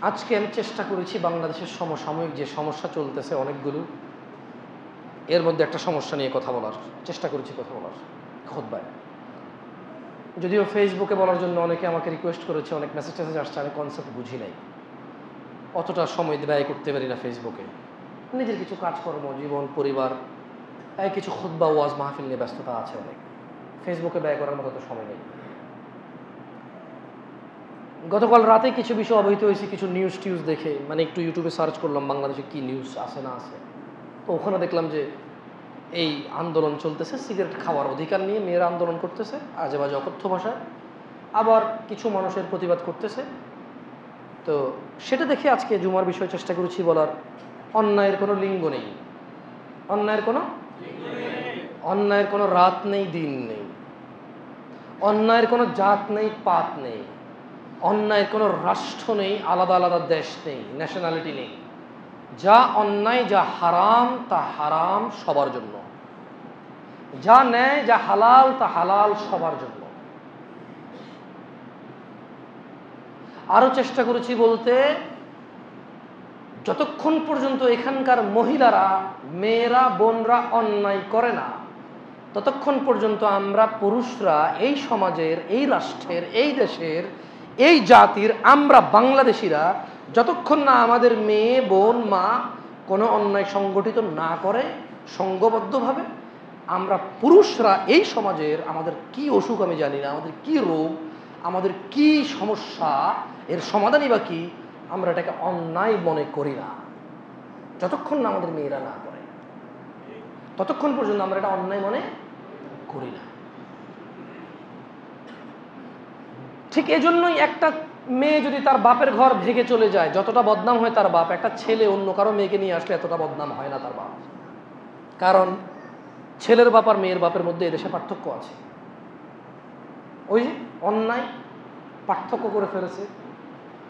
আজকে আমি চেষ্টা করেছি বাংলাদেশের সমসাময়িক যে সমস্যা চলতেছে অনেকগুলো, এর মধ্যে একটা সমস্যা নিয়ে কথা বলার চেষ্টা করেছি, কথা বলার খুতবায়। যদিও ফেসবুকে বলার জন্য অনেকে আমাকে রিকোয়েস্ট করেছে, অনেক মেসেজ আসছে, আমি কনসেপ্ট বুঝি নাই, অতটা সময় ব্যয় করতে পারি না ফেসবুকে। নিজের কিছু কাজকর্ম, জীবন, পরিবার, কিছু খুতবা, ওয়াজ, মাহফিল নিয়ে ব্যস্ততা আছে অনেক, ফেসবুকে ব্যয় করার মতো তো সময় নেই। গতকাল রাতে কিছু বিষয় অবহিত হয়েছি, কিছু নিউজ দেখে, মানে একটু ইউটিউবে সার্চ করলাম বাংলাদেশে কি নিউজ আছে না আছে, তো ওখানে দেখলাম যে এই আন্দোলন চলতেছে, সিগারেট খাওয়ার অধিকার নিয়ে মেয়েরা আন্দোলন করতেছে আজে বাজে অকথ্য ভাষায়, আবার কিছু মানুষের প্রতিবাদ করতেছে। তো সেটা দেখে আজকে জুমার বিষয় চেষ্টা করেছি বলার। অন্যায়ের কোনো লিঙ্গ নেই, অন্যায়ের কোনো রাত নেই, দিন নেই, অন্যায়ের কোনো জাত নেই, পাত নেই, অন্যায়ের কোনো রাষ্ট্র নেই, আলাদা আলাদা দেশ নেই, ন্যাশনালিটি নেই। যা অন্যায়, যা হারাম, তা হারাম সবার জন্য, যা ন্যায়, যা হালাল, তা হালাল সবার জন্য। আরো চেষ্টা করেছি বলতে, যতক্ষণ পর্যন্ত এখানকার মহিলারা, মেয়েরা, বোনরা অন্যায় করে না, ততক্ষণ পর্যন্ত আমরা পুরুষরা এই সমাজের, এই রাষ্ট্রের, এই দেশের, এই জাতির, আমরা বাংলাদেশিরা যতক্ষণ না আমাদের মেয়ে, বোন, মা কোনো অন্যায় সংগঠিত না করে সংঘবদ্ধভাবে, আমরা পুরুষরা এই সমাজের, আমাদের কি অসুখ আমি জানি না, আমাদের কি রোগ, আমাদের কি সমস্যা, এর সমাধানই বা কি, আমরা এটাকে অন্যায় মনে করি না। যতক্ষণ না আমাদের মেয়েরা না করে ততক্ষণ পর্যন্ত আমরা এটা অন্যায় মনে করি না। ঠিক এজন্যই একটা মেয়ে যদি তার বাপের ঘর ভেঙে চলে যায়, যতটা বদনাম হয় তার বাপ, একটা ছেলে অন্য কারো মেয়েকে নিয়ে আসলে এতটা বদনাম হয় না তার বাপ। কারণ ছেলের বাপ আর মেয়ের বাপের মধ্যে এদেশে পার্থক্য আছে। ওই যে অন্যায় পার্থক্য করে ফেলেছে।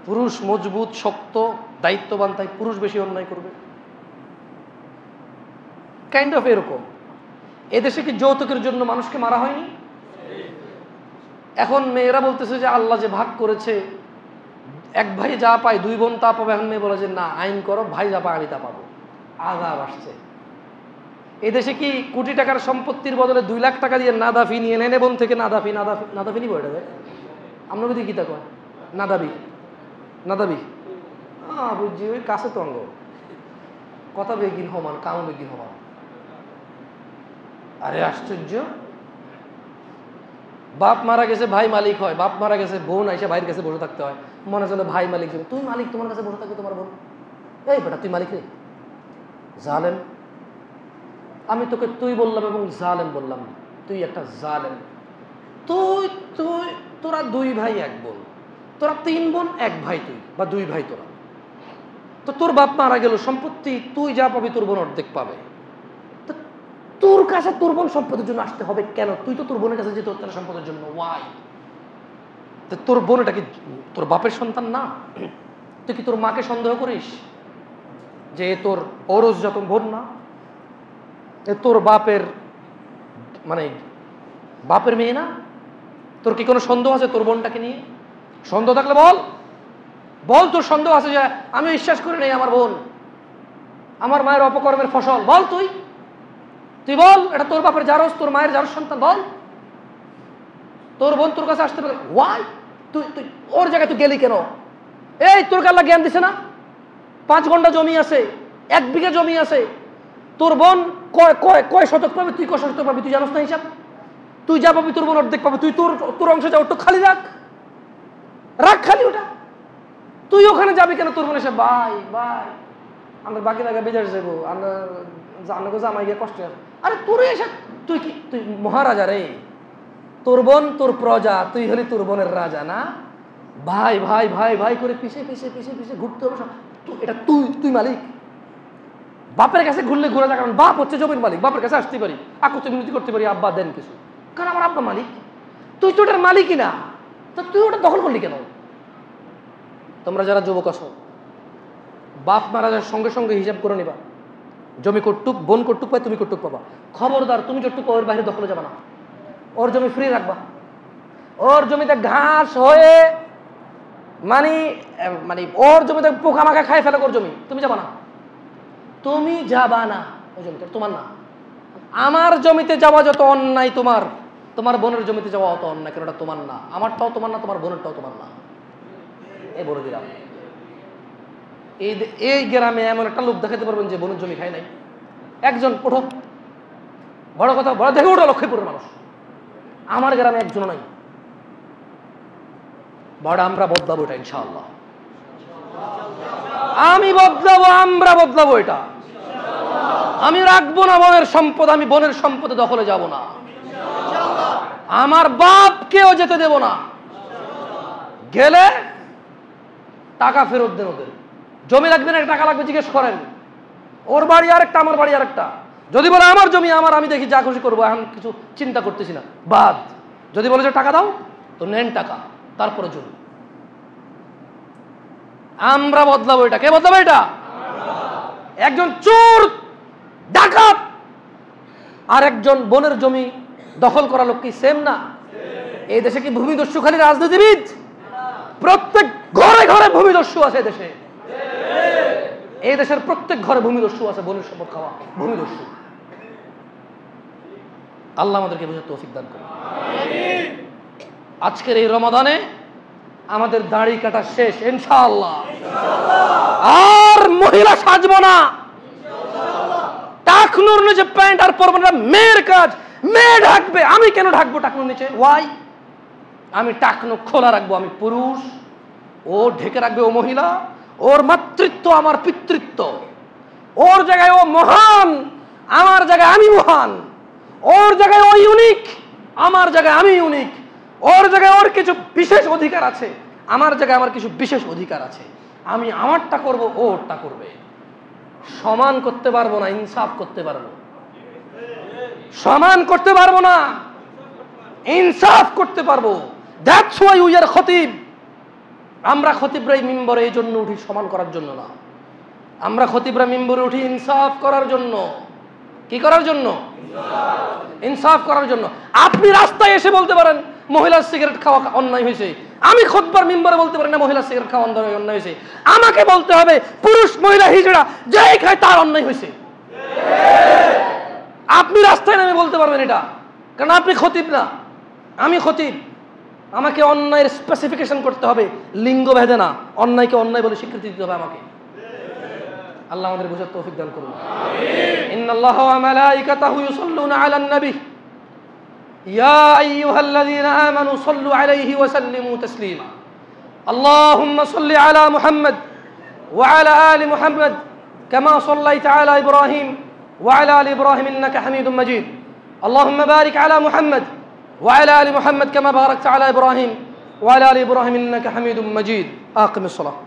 পুরুষ মজবুত, শক্ত, দায়িত্ববান, তাই পুরুষ বেশি অন্যায় করবে। কাইন্ড অফ এরকম। এদেশে কি যৌতুকের জন্য মানুষকে মারা হয়নি? এখন মেয়েরা বলতেছে যে আল্লাহ যে ভাগ করেছে, এক ভাই যা পায় দুই বোন তা পাবে। এখন মেয়ে বলে যে না, আইন করো, ভাই যা পায় আমি তা পাবো। আজাব আসছে। এদেশে কি কোটি টাকার সম্পত্তির বদলে 2 লাখ টাকা দিয়ে নাদাফি নিয়ে নেনে বোন থেকে নাদাফি নিব, এটা আমরা বুঝি গীতা কয় নাদাবি বুঝছি, ওই কাছে তো অঙ্গ কথা বেগিন হমান, কাম বেগিন হমান। আরে আশ্চর্য, বাপ মারা গেছে ভাই মালিক হয়, বাপ মারা গেছে বোন আইসা ভাইয়ের কাছে বসে থাকতে হয়। মনে চলে ভাই মালিক, তুই মালিক, তোমার কাছে বসে থাকবে তোমার বোন। এই বেটা তুই মালিক রে, জালেম। আমি তোকে তুই বললাম এবং জালেম বললাম, তুই একটা জালেম। তোরা 2 ভাই 1 বোন, তোরা 3 বোন 1 ভাই, তুই বা 2 ভাই তোরা। তো তোর বাপ মারা গেল, সম্পত্তি তুই যা পাবি তোর বোন অর্ধেক পাবে। তো তোর কাছে তোর বোন সম্পদের জন্য আসতে হবে কেন? তুই তো তোর বোনের কাছে যেতে হচ্ছে না সম্পদের জন্য, ওয়াই? তোর বোন এটা কি তোর বাপের সন্তান না? তুই কি তোর মাকে সন্দেহ করিস যে তোর ওরস যত বোন না? তোর বাপের মানে বাপের মেয়ে না? তোর কি কোনো সন্দেহ আছে তোর বোনটাকে নিয়ে? সন্দেহ থাকলে বল তোর সন্দেহ আছে যে আমি বিশ্বাস করি নাই আমার বোন আমার মায়ের অপকর্মের ফসল। বল তুই বল, এটা তোর বাপের জারস, তোর মায়ের জারস সন্তান। বল তোর বোন তোর কাছে আসতে পারে, ওয়াই? তুই ওর জায়গায় তুই গেলি কেন? এই তোর আল্লাহ জ্ঞান দিছে না? 5 ঘন্টা জমি আছে, 1 বিঘা জমি আছে। তোর বোন কয় শতক পাবে, তুই কয় শতক পাবি? তুই জানোস না হিসাব? তুই যা পাবি তোর বোন অর্ধেক পাবে। তুই তোর অংশ যা ওটা খালি রাখ খালি ওটা। তুই ওখানে যাবি কেন? তোর বোন এসে ভাই আমরা বাকি টাকা বিদেশ যাবো, আমরা জামাই গিয়ে কষ্ট। আরে তোর এসে তুই মহারাজা রে, তোর বোন তোর প্রজা, তুই হলি তোর বোনের রাজা না? ভাই ভাই ভাই ভাই করে পিছে ঘুরতে হবে। এটা তুই মালিক। বাপের কাছে ঘুরলে ঘুরে যা, কারণ বাপ হচ্ছে জমির মালিক। বাপের কাছে আসতে পারি, আকুতি মিনতি করতে পারি, আব্বা দেন কিছু, কারণ আমার আব্বা মালিক। তুই তো ওটার মালিকই না, তো তুই ওটা দখল করলি কেন? তোমরা যারা যুবক আছো, বাপ মারা যাওয়ার সঙ্গে সঙ্গে হিসাব করে নিবা, জমি কটুক, বোন কটুক পাই, তুমি কটুক পাবা। খবরদার তুমি যতটুকু ওর বাইরে দখলে যাবা না। ওর জমি ফ্রি রাখবা। ওর জমিতে ঘাস হয়ে মানে ওর জমিতে পোকামাখা খাই ফেলে ওর জমি, তুমি যাবা না। তুমি যাবা না, ওই জমিটা তোমার না। আমার জমিতে যাওয়া যত অন্যায়, তোমার বোনের জমিতে যাওয়া অত অন্যায়, কেন ওটা তোমার না। আমারটাও তোমার না, তোমার বোনেরটাও তোমার না। এই বলে দিলাম। এই গ্রামে এমন একটা লোক দেখাতে পারবেন যে বোনের জমি খায় নাই? একজন ওঠো, বড় কথা বড় দেখে ওঠো, লক্ষ্মীপুরের মানুষ। আমার গ্রামে একজনও নাই। বড় আমরা বদলাবো এটা ইনশাআল্লাহ। আমি বদলাবো, আমরা বদলাবো এটা। আমি রাখবো না বোনের সম্পদ, আমি বোনের সম্পদে দখলে যাব না। আমার বাপকেও যেতে দেব না। গেলে টাকা ফেরত দেন ওদের। জমি লাগবে না, টাকা লাগবে জিজ্ঞেস করেন। ওর বাড়ি আরেকটা, আমার বাড়ি আরেকটা। যদি বলে আমার জমি আমার, আমি দেখি যা খুশি করবো, এখন কিছু চিন্তা করতেছি না, বাদ। যদি বলে যে টাকা দাও, তো নেন টাকা, তারপরে জমি। আমরা বদলাবো এটা। কে বদলাবো এটা? একজন চোর ডাকাত আর একজন বোনের জমি দখল করা লোক কি সেম না? এই দেশে কি ভূমিদস্যু খালি রাজনীতিবিদ? প্রত্যেক ঘরে ঘরে ভূমিদস্যু আছে দেশে। এই দেশের প্রত্যেক ঘরে ভূমিদস্যু আছে, বোনের সম্পদ খাওয়া ভূমিদস্যু। আল্লাহ আমাদেরকে বুঝার তৌফিক দান করুন। আজকের এই রমাদানে আমাদের দাড়ি কাটা শেষ ইনশাআল্লাহ, আর মহিলা সাজবো না, টাকনুর নিচে প্যান্ট আর পরবো না, মেয়ের কাজ, মেয়ে ঢাকবে। আমি কেন ঢাকবো টাকনুর নিচে? ওয়াই? আমি টাকনু খোলা রাখবো, আমি পুরুষ, ও ঢেকে রাখবে, ও মহিলা। ওর মাতৃত্ব আমার পিতৃত্ব, ওর জায়গায় ও মহান, আমার জায়গায় আমি মহান। ওর জায়গায় ও ইউনিক, আমার জায়গায় আমি ইউনিক। ওর জায়গায় ওর কিছু বিশেষ অধিকার আছে, আমার জায়গায় আমার কিছু বিশেষ অধিকার আছে। আমি আমারটা করব, ও ওরটা করবে। সমান করতে পারবো না, ইনসাফ করতে পারবো। সমান করতে পারবো না, ইনসাফ করতে পারবো। দ্যাটস ওয়াই উই আর খতিব। আমরা খতিবরা মিম্বরে এই জন্য উঠি সমান করার জন্য না, আমরা খতিবরা মিম্বরে উঠি ইনসাফ করার জন্য। কি করার জন্য? ইনসাফ করার জন্য। আপনি রাস্তায় এসে বলতে পারেন মহিলার সিগারেট খাওয়া অন্যায় হয়েছে, আমি খুতবার মিম্বরে বলতে পারি না মহিলার সিগারেট খাওয়া অন্যায় হয়েছে। আমাকে বলতে হবে পুরুষ মহিলা হিজড়া যাই খায় তার অন্যায় হয়েছে। আপনি রাস্তায় নেমে বলতে পারবেন এটা, কারণ আপনি খতিব না, আমি খতিব। আমাকে অন্যায়ের স্পেসিফিকেশন করতে হবে, লিঙ্গ ভেদে না। অন্যায়কে অন্যায় বলে স্বীকৃতি দিতে হবে আমাকে। আল্লাহ আমাদের বুঝার তৌফিক দান করুন। ইন্নাল্লাহা ওয়া মালাইকাতাহু ইউসাল্লুনা আলান নবী ইয়া আইয়ুহাল্লাযীনা আমানু সাল্লু আলাইহি ওয়া সাল্লিমু তাসলিমা। আল্লাহুম্মা সাল্লি আলা মুহাম্মদ ওয়া আলা আলি মুহাম্মদ কামা সাল্লাইতা আলা ইব্রাহিম ওয়া আলা আলি ইব্রাহিম ইন্নাকা হামিদুম মাজিদ। আল্লাহুম্মা বারিক আলা মুহাম্মদ وعلى آل محمد كما باركت على إبراهيم وعلى آل إبراهيم إنك حميد مجيد. أقم الصلاة.